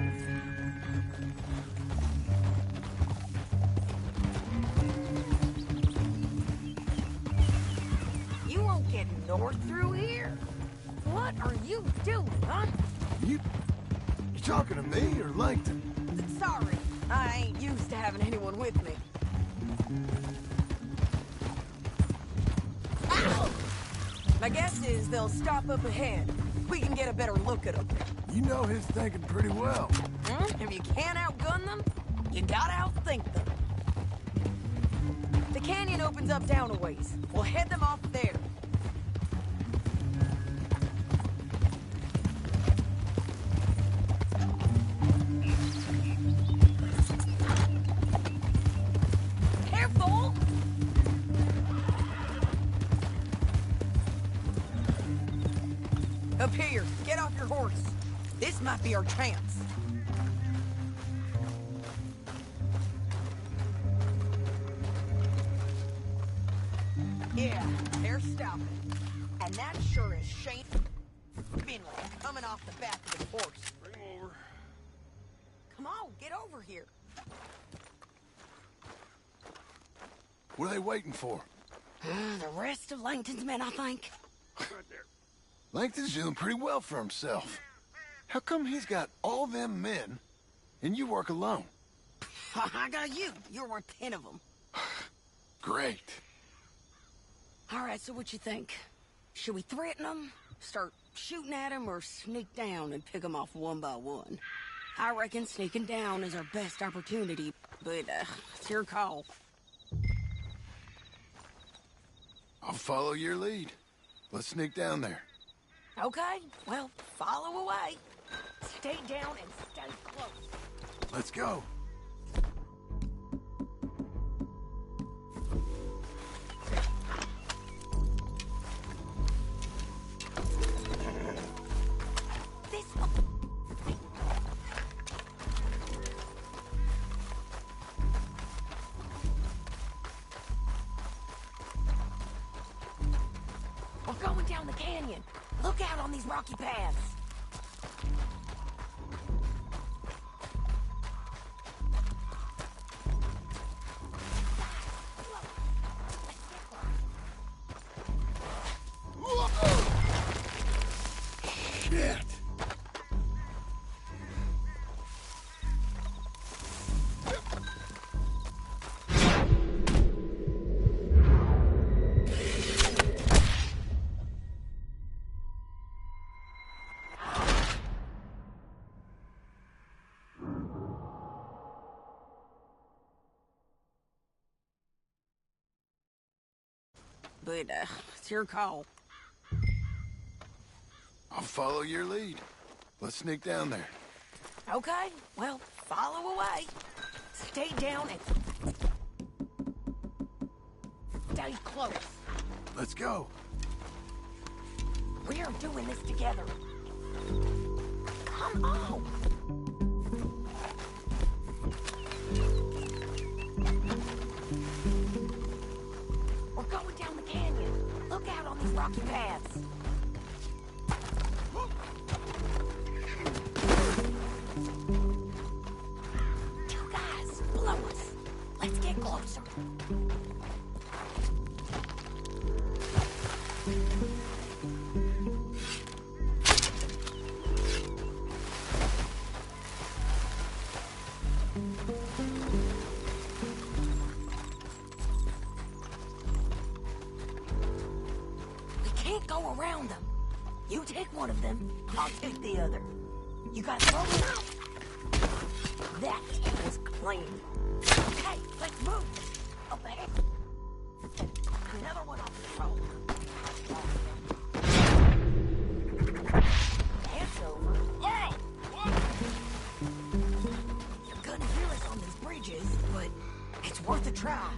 You won't get north through here. What are you doing, huh? You talking to me or Langton? Sorry, I I ain't used to having anyone with me. Ow! My guess is they'll stop up ahead. We can get a better look at them. You know his thinking pretty well. If you can't outgun them, you gotta outthink them. The canyon opens up down a ways. We'll head them off there. Careful! Up here, get off your horse. This might be our chance. Yeah, they're stopping. And that sure is Shane Finley coming off the back of his horse. Bring him over. Come on, get over here. What are they waiting for? The rest of Langton's men, I think. Right there. Langton's doing pretty well for himself. How come he's got all them men, and you work alone? I got you. You're worth 10 of them. Great. All right, so what you think? Should we threaten them, start shooting at them, or sneak down and pick them off one by one? I reckon sneaking down is our best opportunity, but it's your call. I'll follow your lead. Let's sneak down there. Okay, well, follow away. Stay down and stay close. Let's go. We're going down the canyon. Look out on these rocky paths. Shit. But it's your call. I'll follow your lead. Let's sneak down there. Okay, well, follow away. Stay down and stay close. Let's go. We're doing this together. Come on. We're going down the canyon. Look out on these rocky paths. Two guys below us. Let's get closer. We can't go around them. You take one of them, I'll take the other. You gotta throw it out. That was clean. Okay, let's move. Up ahead. Another one off the road. That's over. Oh! What? You're gonna hear us on these bridges, but it's worth a try.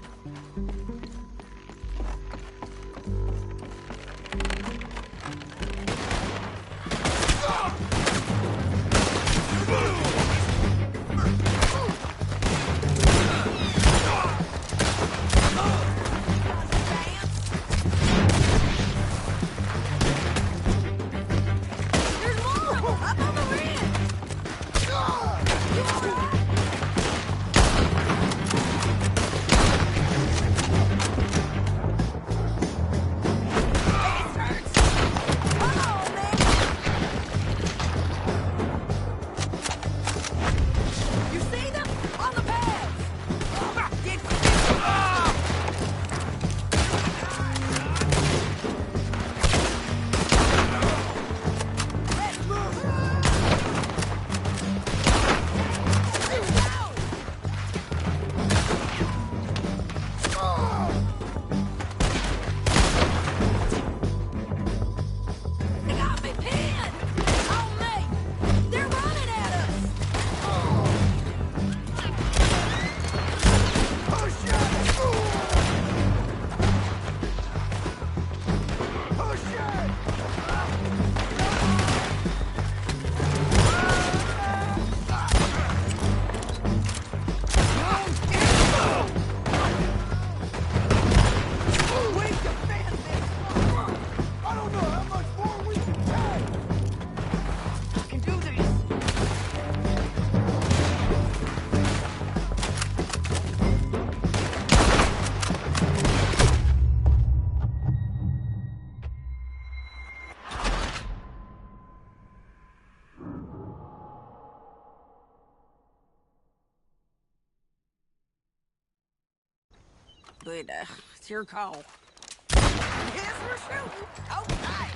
but it's your call. Yes, we're shooting. Okay.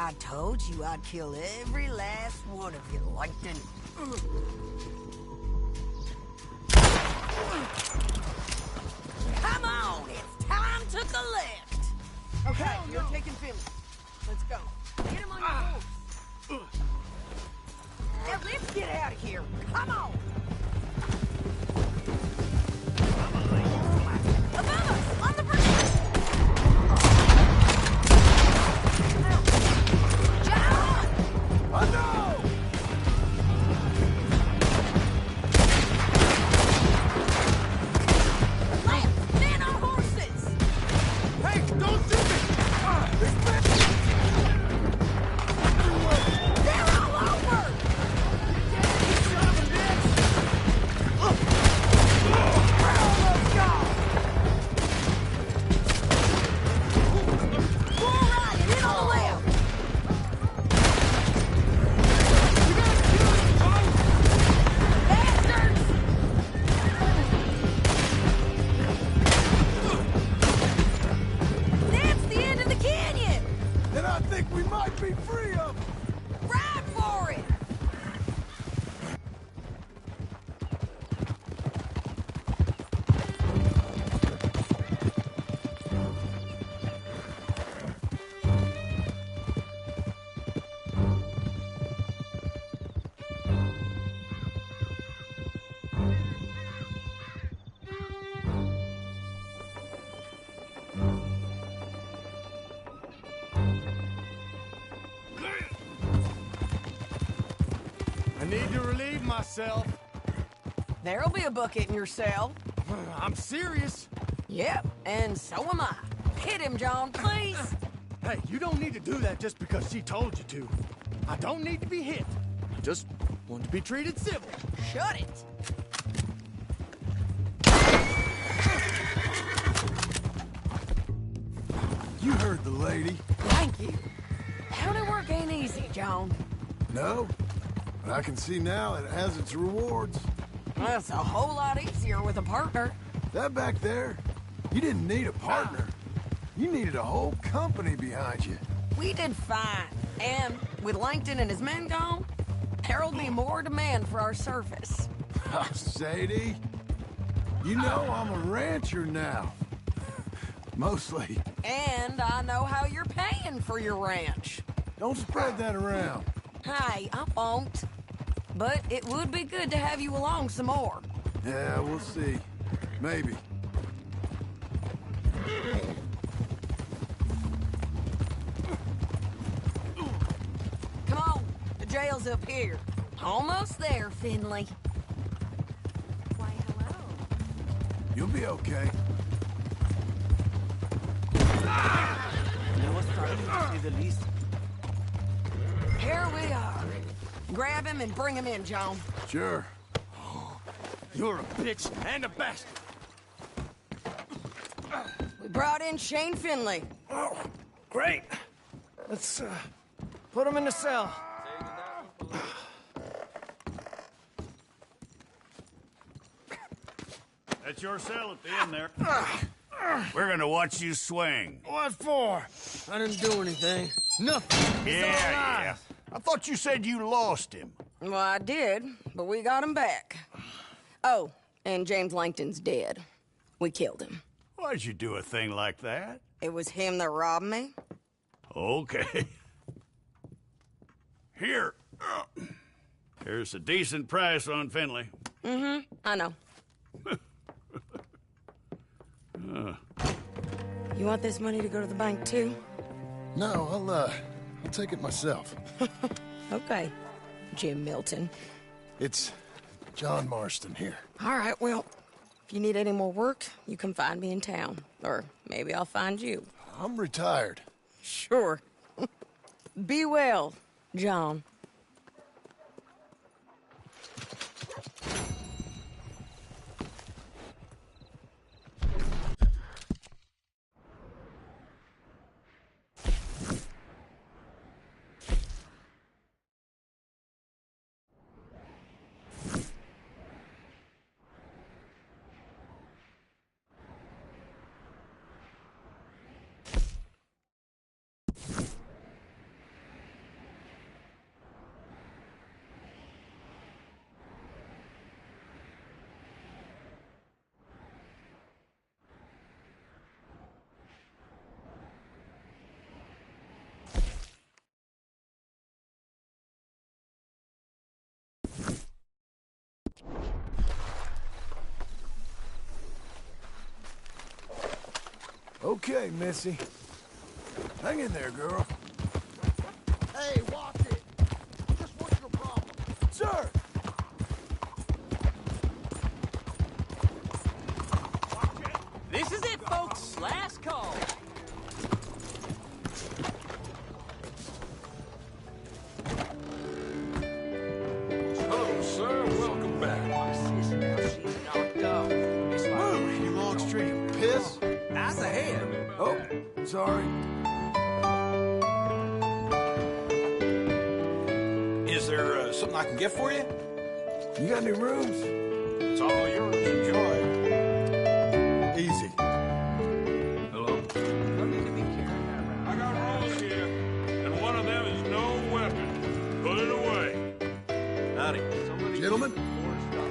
I told you I'd kill every last one of you, Langton. Come on, it's time to collect. Okay, you're taking Finley. Let's go. Get him on your horse. Now let's get out of here. Come on. Above us, on the bridge. Oh no! Lance, men on horses! Hey, don't shoot me! There's men everywhere! They're all over! You son of a bitch! We're almost gone! Full right, hit on the left! Then I think we might be free of them! need to relieve myself. There'll be a bucket in your cell. I'm serious. Yep, and so am I. Hit him, John, please. Hey, you don't need to do that just because she told you to. I don't need to be hit. I just want to be treated civil. Shut it. You heard the lady. Thank you. County work ain't easy, John. No, but I can see now it has its rewards. That's a whole lot easier with a partner. That back there, you didn't need a partner. You needed a whole company behind you. We did fine. And with Langton and his men gone, there'll be more demand for our service. Sadie, you know I'm a rancher now. Mostly. And I know how you're paying for your ranch. Don't spread that around. Hey, I won't. But it would be good to have you along some more. Yeah, we'll see. Maybe. Come on, the jail's up here. Almost there, Finley. Why, hello. You'll be okay. That was frightening, to say the least. Here we are. Grab him and bring him in, John. Sure. You're a bitch and a bastard. We brought in Shane Finley. Oh, great. Let's, put him in the cell. That's your cell at the end there. We're gonna watch you swing. What for? I didn't do anything. Nothing. Yeah. I thought you said you lost him. Well, I did, but we got him back. Oh, and James Langton's dead. We killed him. Why'd you do a thing like that? It was him that robbed me. Okay. Here. Here's a decent price on Finley. Mm-hmm, I know. You want this money to go to the bank, too? No, I'll take it myself. Okay, Jim Milton. It's John Marston here. All right, well, if you need any more work, you can find me in town. Or maybe I'll find you. I'm retired. Sure. Be well, John. Okay, Missy. Hang in there, girl. Hey, watch it! Just what's your problem? Sir! This is it, folks. Last call. Hello, sir. Welcome back. Move, you Longstreet piss! Eyes ahead. Oh, sorry. Is there something I can get for you? You got any rooms? It's all yours. Enjoy. Easy. Hello? I got rolls here, and one of them is no weapon. Put it away. Howdy. Gentlemen?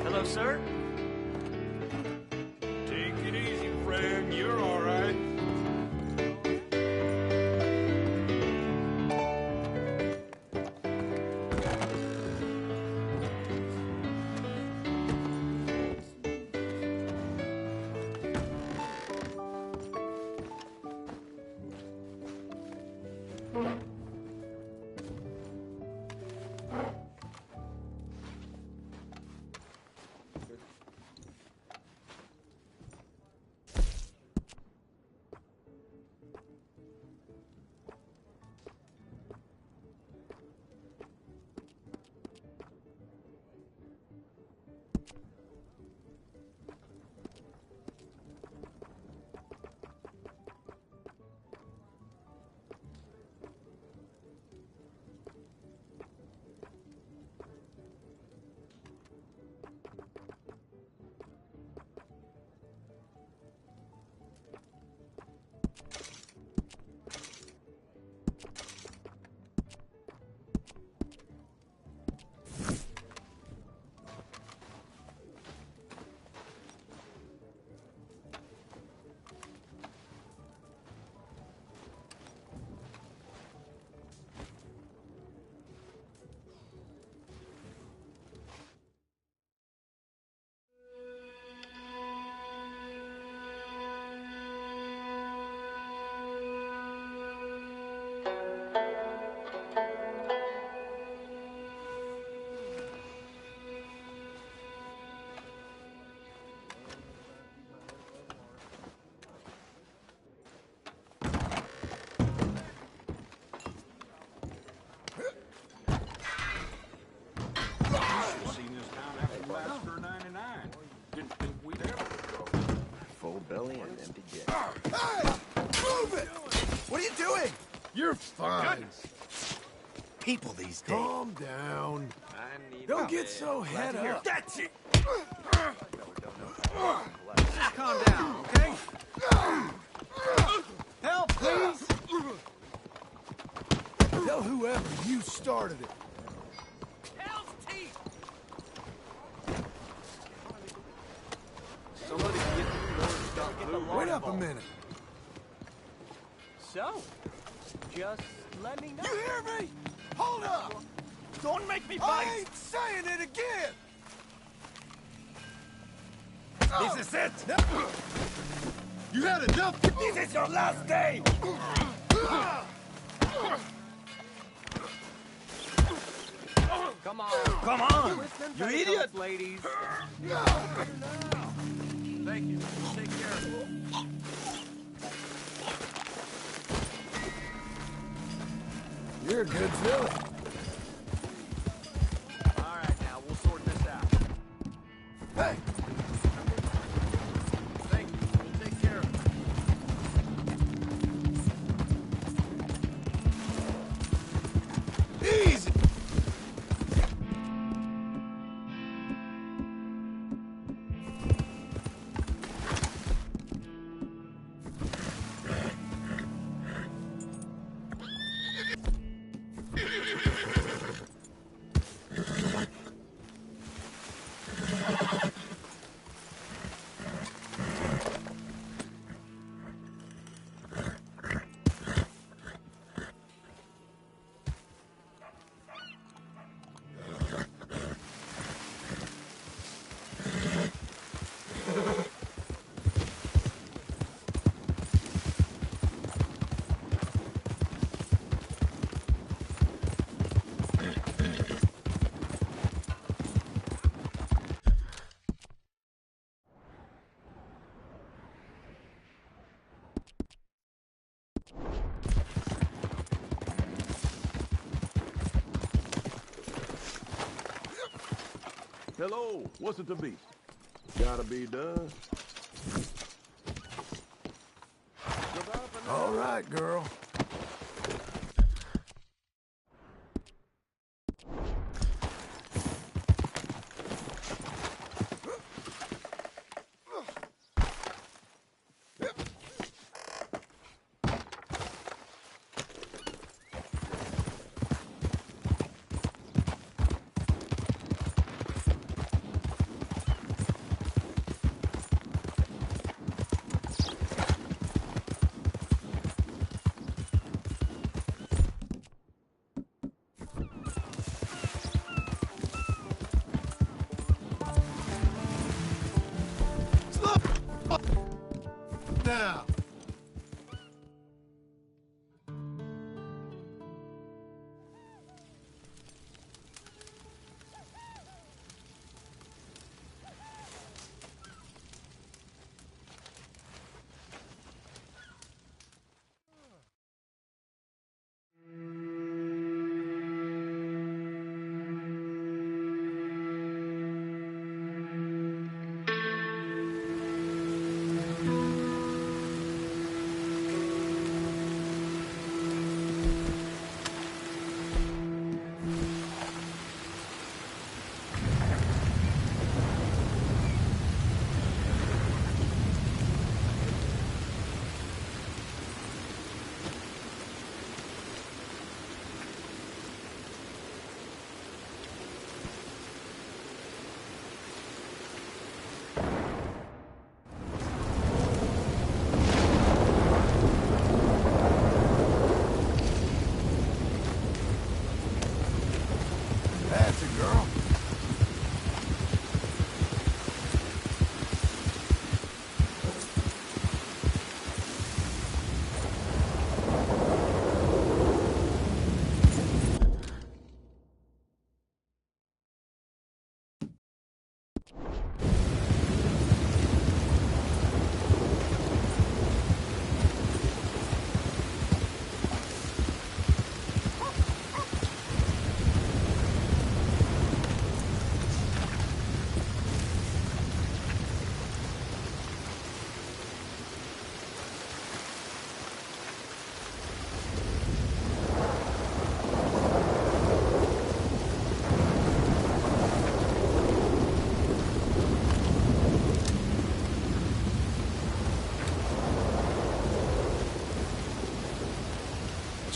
Hello, sir. Take it easy, friend. You're all right. Seen this town after last for 99. Didn't think we'd ever go. Full belly and empty jet. Hey! Move it! What are you doing? You're fine. People these days. Calm down. Don't get so head up. That's it! Just calm down, okay? Help, please! Tell whoever you started it. Hell's teeth! Somebody get the door stuck. Wait up a minute. So, just let me know. You hear me? Hold up! Don't make me I bite! ain't saying it again! This is it! You had enough? This is your last day! Come on. Come on! Listening You to idiot! those ladies. Thank you. Take care of it. You're a good filly. All right, now we'll sort this out. Hey! Thank you. We'll take care of it. Easy! Hello, what's it to be? Gotta be done. All right, girl. Now.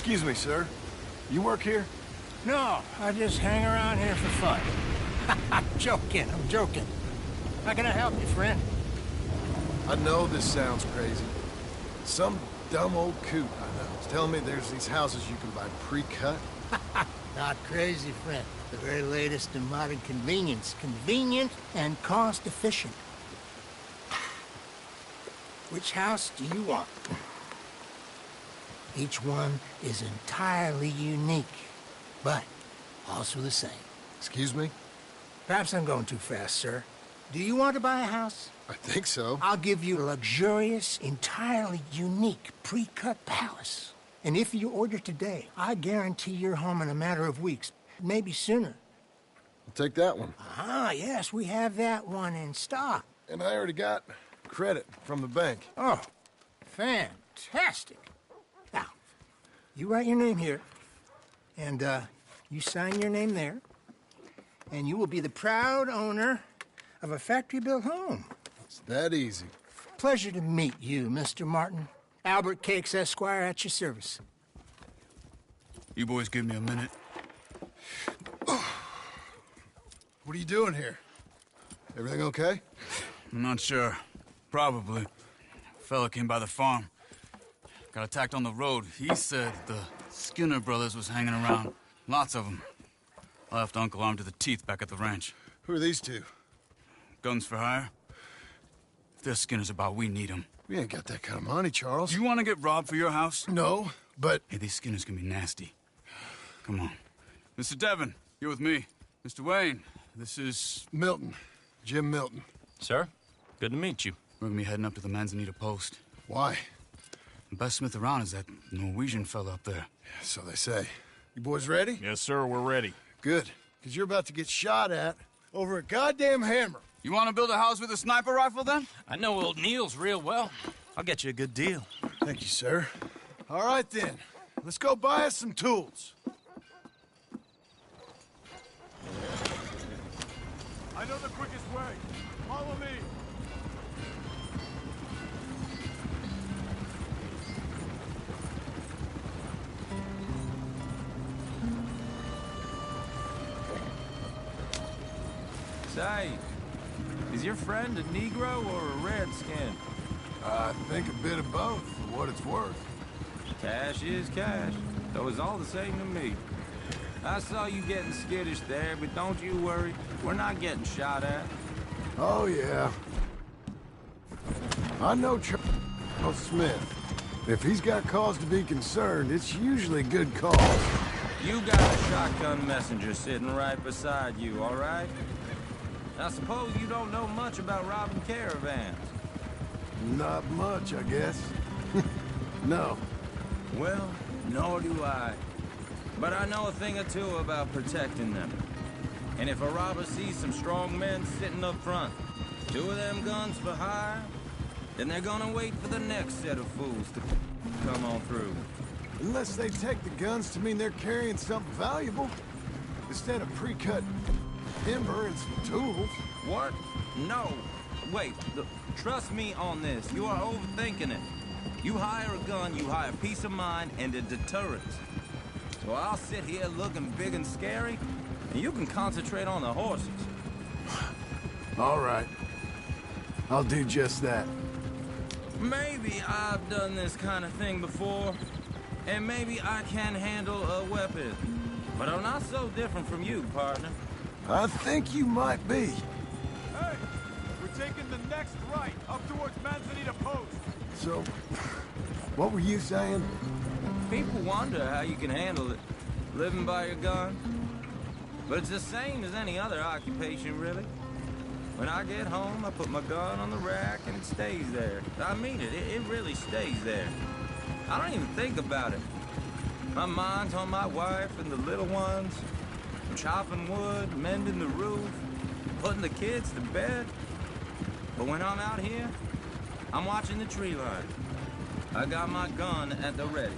Excuse me, sir. You work here? No, I just hang around here for fun. I'm joking. How can I help you, friend? I know this sounds crazy. Some dumb old coot I know is telling me there's these houses you can buy pre-cut. Not crazy, friend. The very latest in modern convenience. Convenient and cost-efficient. Which house do you want? Each one is entirely unique, but also the same. Excuse me? Perhaps I'm going too fast, sir. Do you want to buy a house? I think so. I'll give you a luxurious, entirely unique pre-cut palace. And if you order today, I guarantee you're home in a matter of weeks, maybe sooner. I'll take that one. Ah, yes, we have that one in stock. And I already got credit from the bank. Oh, fantastic. Now, you write your name here, and you sign your name there, and you will be the proud owner of a factory-built home. It's that easy. Pleasure to meet you, Mr. Martin. Albert Cakes, Esquire, at your service. You boys give me a minute. What are you doing here? Everything okay? I'm not sure. Probably. A fella came by the farm. Got attacked on the road. He said the Skinner brothers was hanging around. Lots of them. I left Uncle armed to the teeth back at the ranch. Who are these two? Guns for hire. If they're Skinner's about, we need them. We ain't got that kind of money, Charles. You want to get robbed for your house? No, but... Hey, these Skinners can be nasty. Come on. Mr. Devon, you're with me. Mr. Wayne, this is... Milton. Jim Milton. Sir, good to meet you. We're gonna be heading up to the Manzanita Post. Why? The best smith around is that Norwegian fella up there. Yeah, so they say. You boys ready? Yes, sir, we're ready. Good, because you're about to get shot at over a goddamn hammer. You want to build a house with a sniper rifle, then? I know old Neil's real well. I'll get you a good deal. Thank you, sir. All right, then. Let's go buy us some tools. I know the quickest way. Follow me. Say, is your friend a Negro or a Redskin? I think a bit of both, for what it's worth. Cash is cash, though it's all the same to me. I saw you getting skittish there, but don't you worry. We're not getting shot at. Oh, yeah. I know Charles Smith. If he's got cause to be concerned, it's usually good cause. You got a shotgun messenger sitting right beside you, all right? I suppose you don't know much about robbing caravans. Not much, I guess. No. Well, nor do I. But I know a thing or two about protecting them. And if a robber sees some strong men sitting up front, 2 of them guns for hire, then they're gonna wait for the next set of fools to come on through. Unless they take the guns to mean they're carrying something valuable. Instead of pre-cut timber and some tools. What? No. Wait, trust me on this. You are overthinking it. You hire a gun, you hire peace of mind and a deterrent. So I'll sit here looking big and scary, and you can concentrate on the horses. All right. I'll do just that. Maybe I've done this kind of thing before, and maybe I can handle a weapon. But I'm not so different from you, partner. I think you might be. Hey, we're taking the next right up towards Manzanita Post. So, what were you saying? People wonder how you can handle it, living by your gun. But it's the same as any other occupation, really. When I get home, I put my gun on the rack and it stays there. I mean it, it really stays there. I don't even think about it. My mind's on my wife and the little ones. I'm chopping wood, mending the roof, putting the kids to bed. But when I'm out here, I'm watching the tree line. I got my gun at the ready.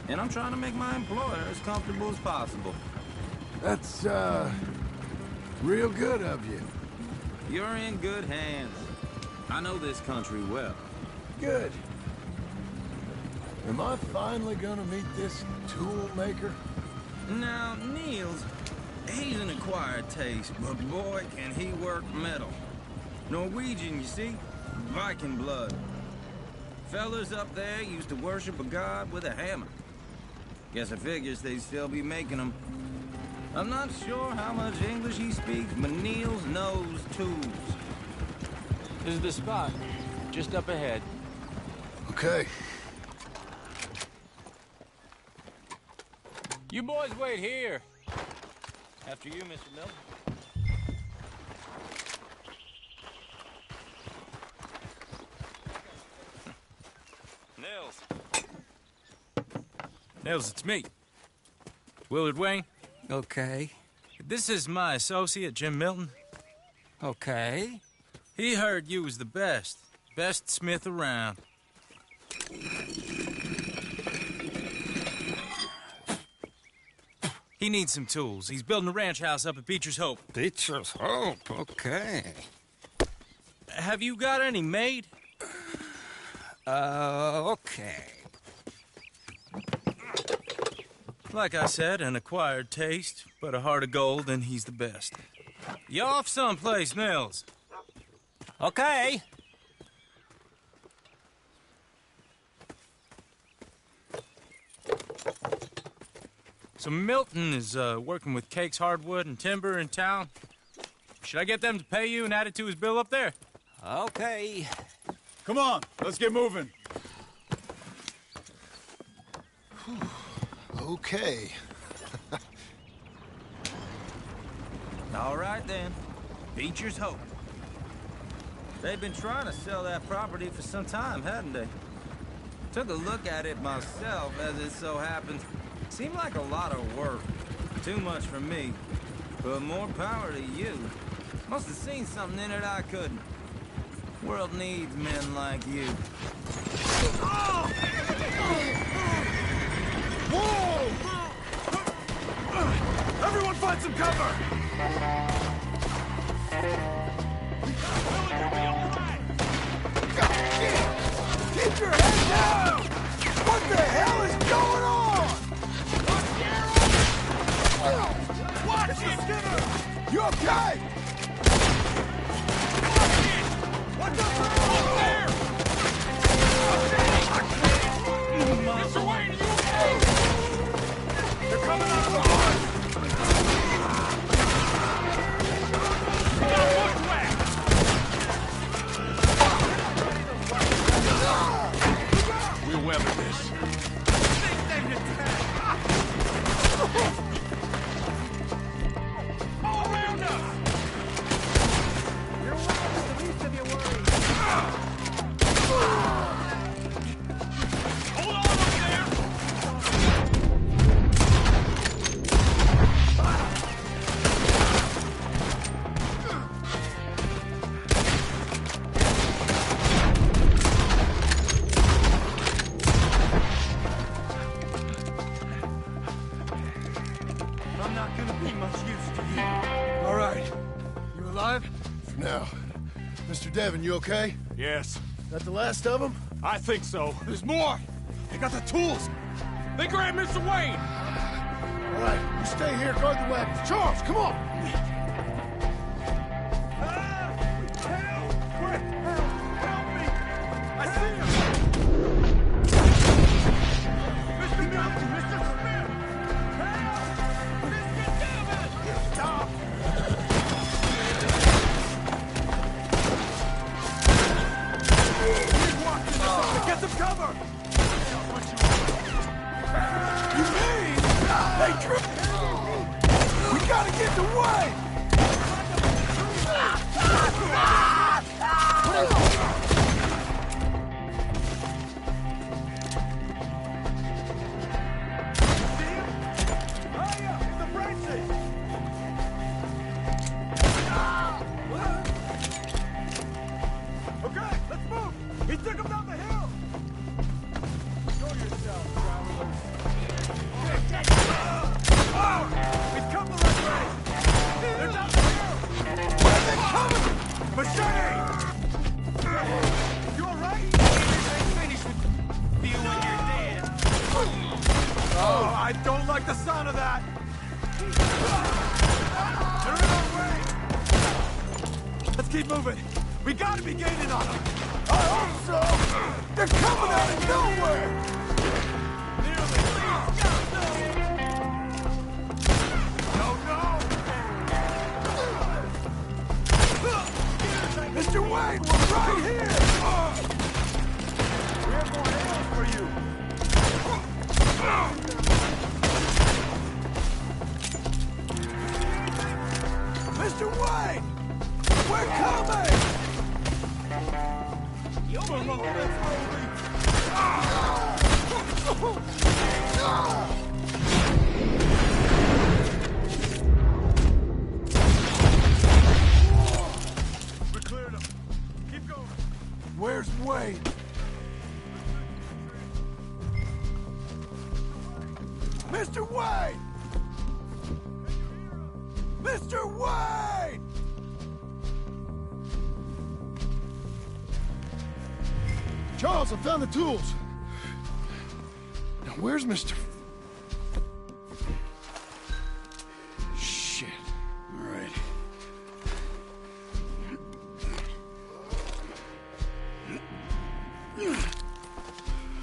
And I'm trying to make my employer as comfortable as possible. That's, real good of you. You're in good hands. I know this country well. Good. Am I finally gonna meet this tool maker? Now, Niels, he's an acquired taste, but boy, can he work metal. Norwegian, you see? Viking blood. Fellas up there used to worship a god with a hammer. Guess I figures they'd still be making them. I'm not sure how much English he speaks, but Niels knows tools. This is the spot, just up ahead. Okay. You boys wait here. After you, Mr. Milton. Nels, it's me. Willard Wayne. Okay. This is my associate, Jim Milton. Okay. He heard you was the best smith around. He needs some tools. He's building a ranch house up at Beecher's Hope. Beecher's Hope, okay. Have you got any made? Okay. Like I said, an acquired taste, but a heart of gold, and he's the best. You off someplace, Nels? Okay. So Milton is working with Cake's Hardwood and Timber in town. Should I get them to pay you and add it to his bill up there? Okay. Come on, let's get moving. Okay. All right, then. Beecher's Hope. They've been trying to sell that property for some time, hadn't they? Took a look at it myself, as it so happens. Seemed like a lot of work. Too much for me. But more power to you. Must have seen something in it I couldn't. World needs men like you. Whoa! Everyone find some cover! Keep your head down! What the hell is going on? Watch it! Skinner! You okay? What the hell? Up there! Mr. Wayne, are you okay? They're coming out of the hood! We got bushwhacked! We'll weather this. All around us! You're welcome, the least of your worries. Hold on up there! I'm not gonna be much use to you. All right. You alive? For now. Mr. Devon, you okay? Yes. That the last of them? I think so. There's more! They got the tools! They grabbed Mr. Wayne! All right, you stay here, guard the wagons. Charles, come on! Get some cover! You mean? They we gotta get the way! Okay, let's move! He took him down the hill! Show yourself, travelers. Oh! He's come the right way! Oh, I don't like the sound of that! Turn around, wait! Let's keep moving. We gotta be gaining on them. I hope so! They're coming out of nowhere! Mr. Wayne, we're right here! We have more ammo for you. Mr. Wayne! We're coming! We cleared them. Keep going. Where's Wayne? Mr. Wayne! Mr. Wayne! Charles, I found the tools. Now, where's Mr. Shit. All right.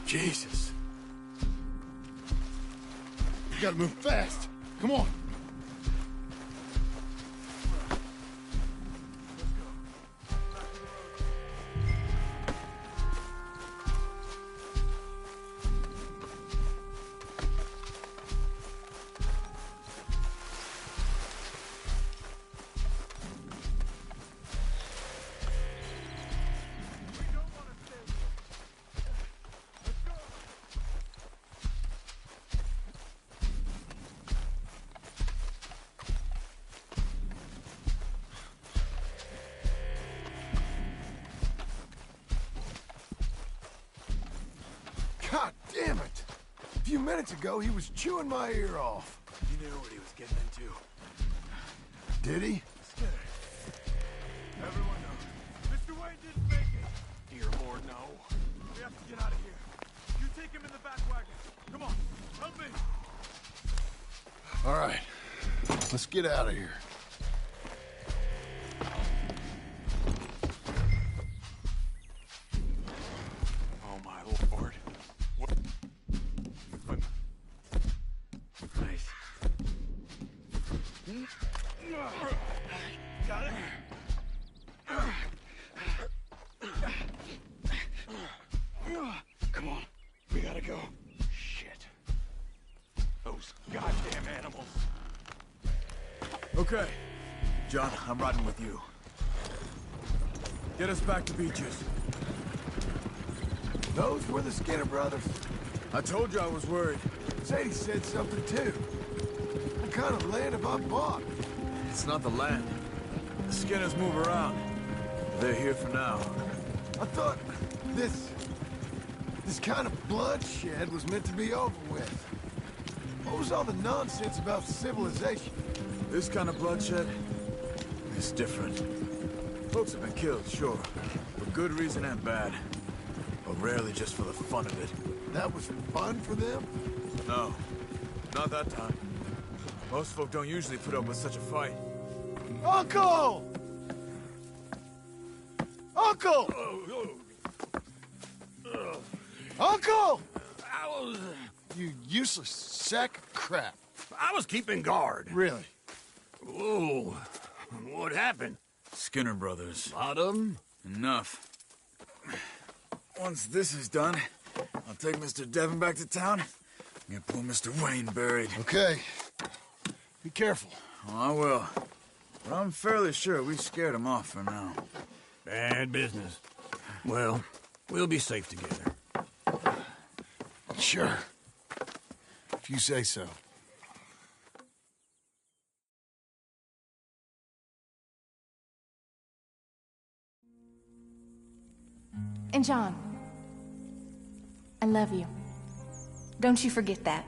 Jesus. You gotta move fast. Come on. God damn it! A few minutes ago, he was chewing my ear off. He knew what he was getting into. Did he? Everyone knows. Mr. Wayne didn't make it. Dear Lord, no. We have to get out of here. You take him in the back wagon. Come on, help me. All right. Let's get out of here. Oh, my Lord. What? Nice. Got it? Come on. We gotta go. Shit. Those goddamn animals. Okay. John, I'm riding with you. Get us back to Beaches. Those were the Skinner brothers. I told you I was worried. Sadie said something too. What kind of land have I bought? It's not the land. The Skinners move around. They're here for now. I thought this kind of bloodshed was meant to be over with. What was all the nonsense about civilization? This kind of bloodshed is different. Folks have been killed, sure, for good reason and bad. But rarely just for the fun of it. That was fun for them? No, not that time. Most folk don't usually put up with such a fight. Uncle! Uncle! Uncle! You useless sack of crap. I was keeping guard. Really? Whoa. What happened? Skinner brothers. Lot of them? Enough. Once this is done, I'll take Mr. Devon back to town and get poor Mr. Wayne buried. Okay. Be careful. Oh, I will. But I'm fairly sure we scared him off for now. Bad business. Well, we'll be safe together. Sure. If you say so. And John, I love you. Don't you forget that.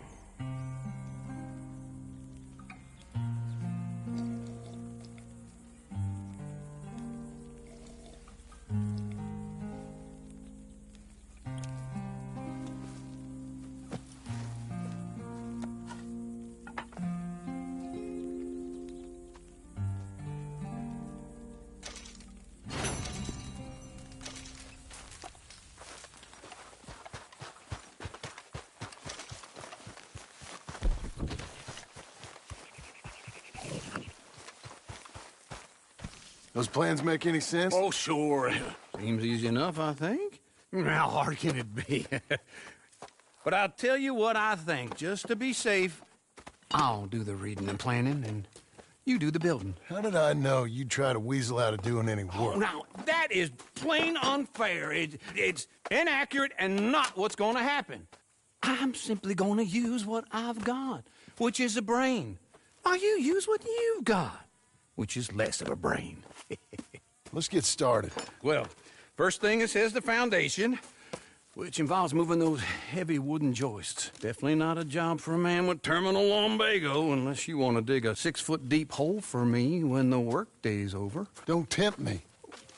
Those plans make any sense? Oh, sure. Seems easy enough, I think. How hard can it be? But I'll tell you what I think. Just to be safe, I'll do the reading and planning, and you do the building. How did I know you'd try to weasel out of doing any work? Oh, now, that is plain unfair. It's inaccurate and not what's going to happen. I'm simply going to use what I've got, which is a brain. While you use what you've got, which is less of a brain. Let's get started. Well, first thing it says the foundation, which involves moving those heavy wooden joists. Definitely not a job for a man with terminal lumbago, unless you want to dig a 6-foot deep hole for me when the workday's over. Don't tempt me.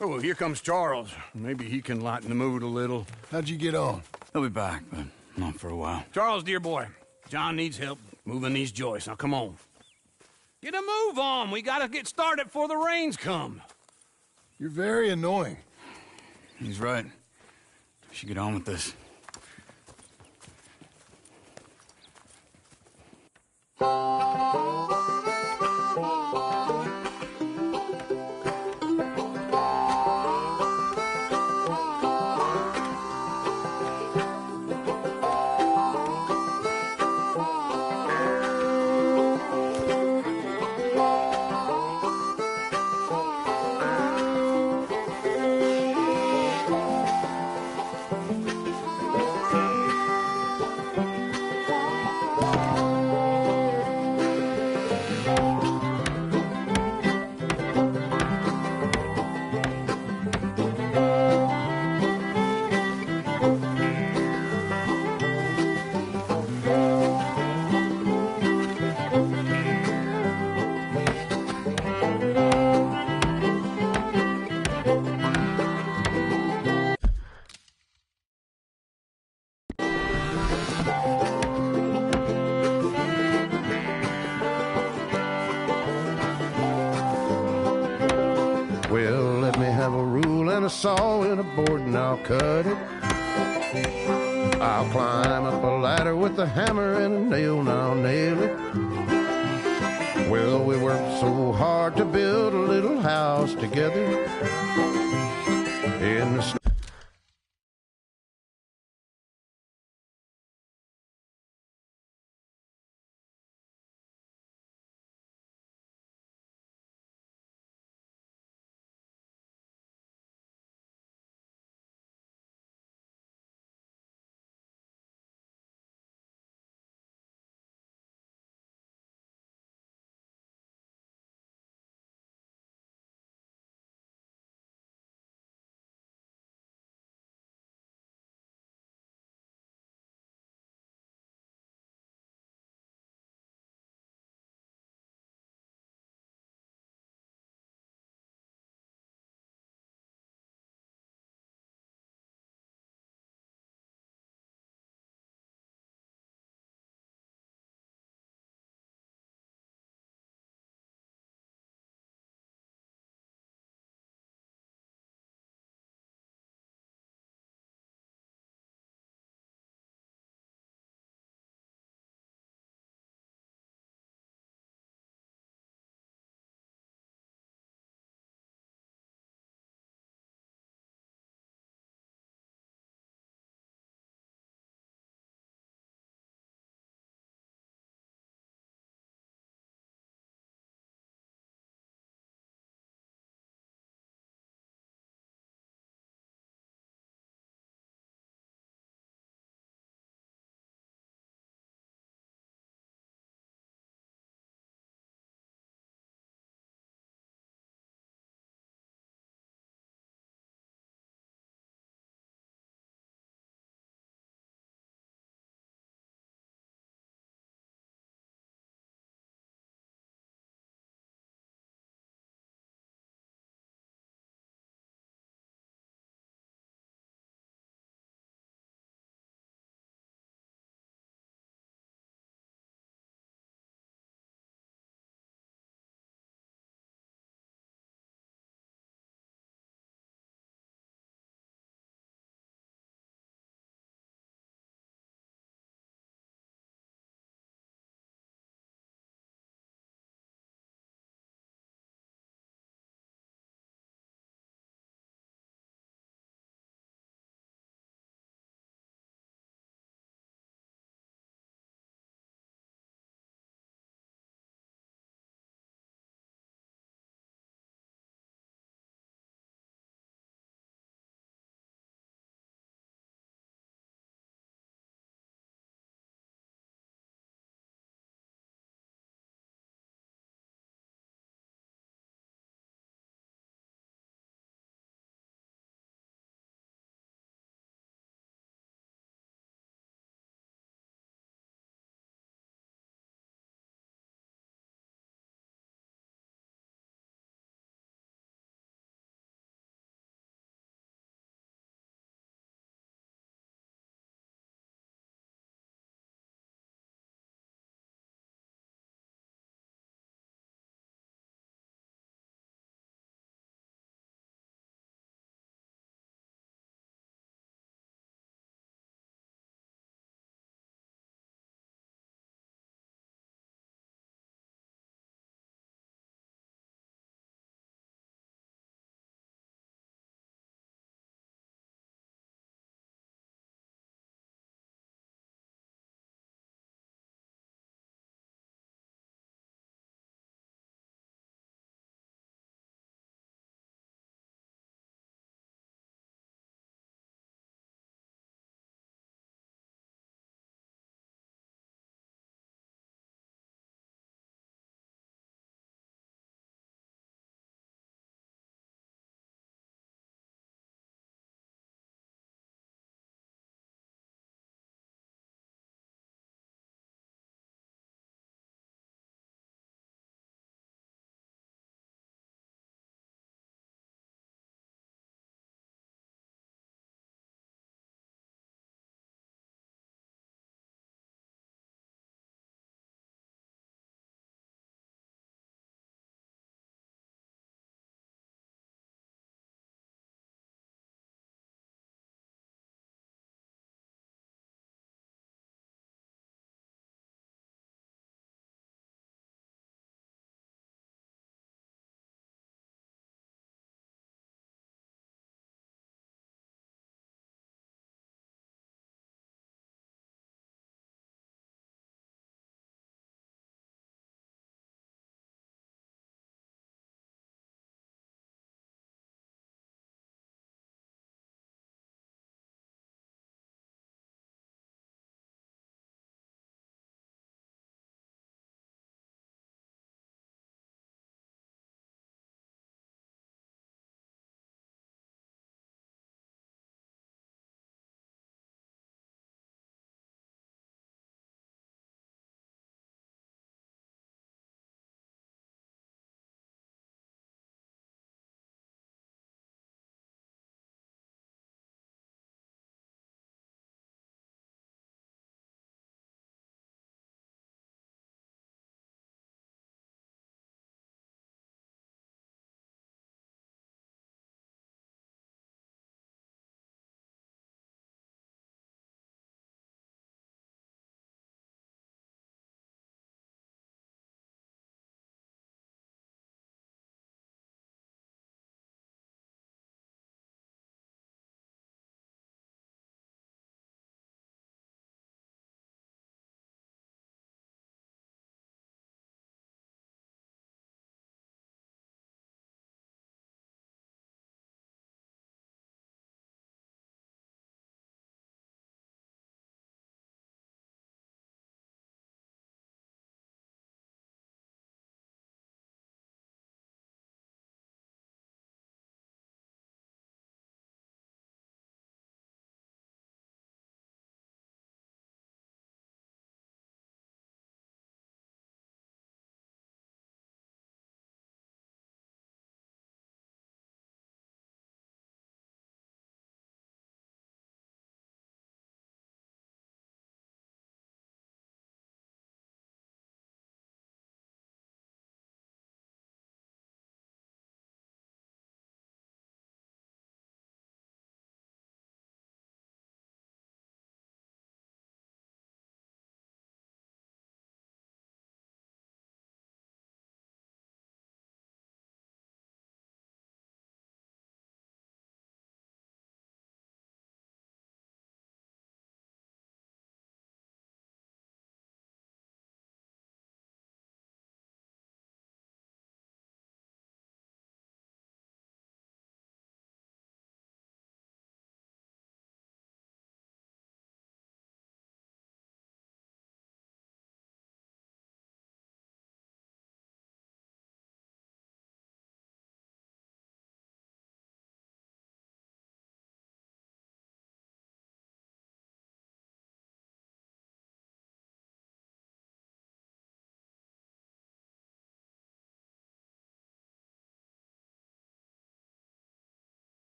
Oh, well, here comes Charles. Maybe he can lighten the mood a little. How'd you get on? He'll be back, but not for a while. Charles, dear boy, John needs help moving these joists. Now, come on. Get a move on. We gotta get started before the rains come. You're very annoying. He's right. We should get on with this. Well, let me have a rule and a saw and a board and I'll cut it. I'll climb up a ladder with a hammer and a nail and I'll nail it. Well, we worked so hard to build a little house together in the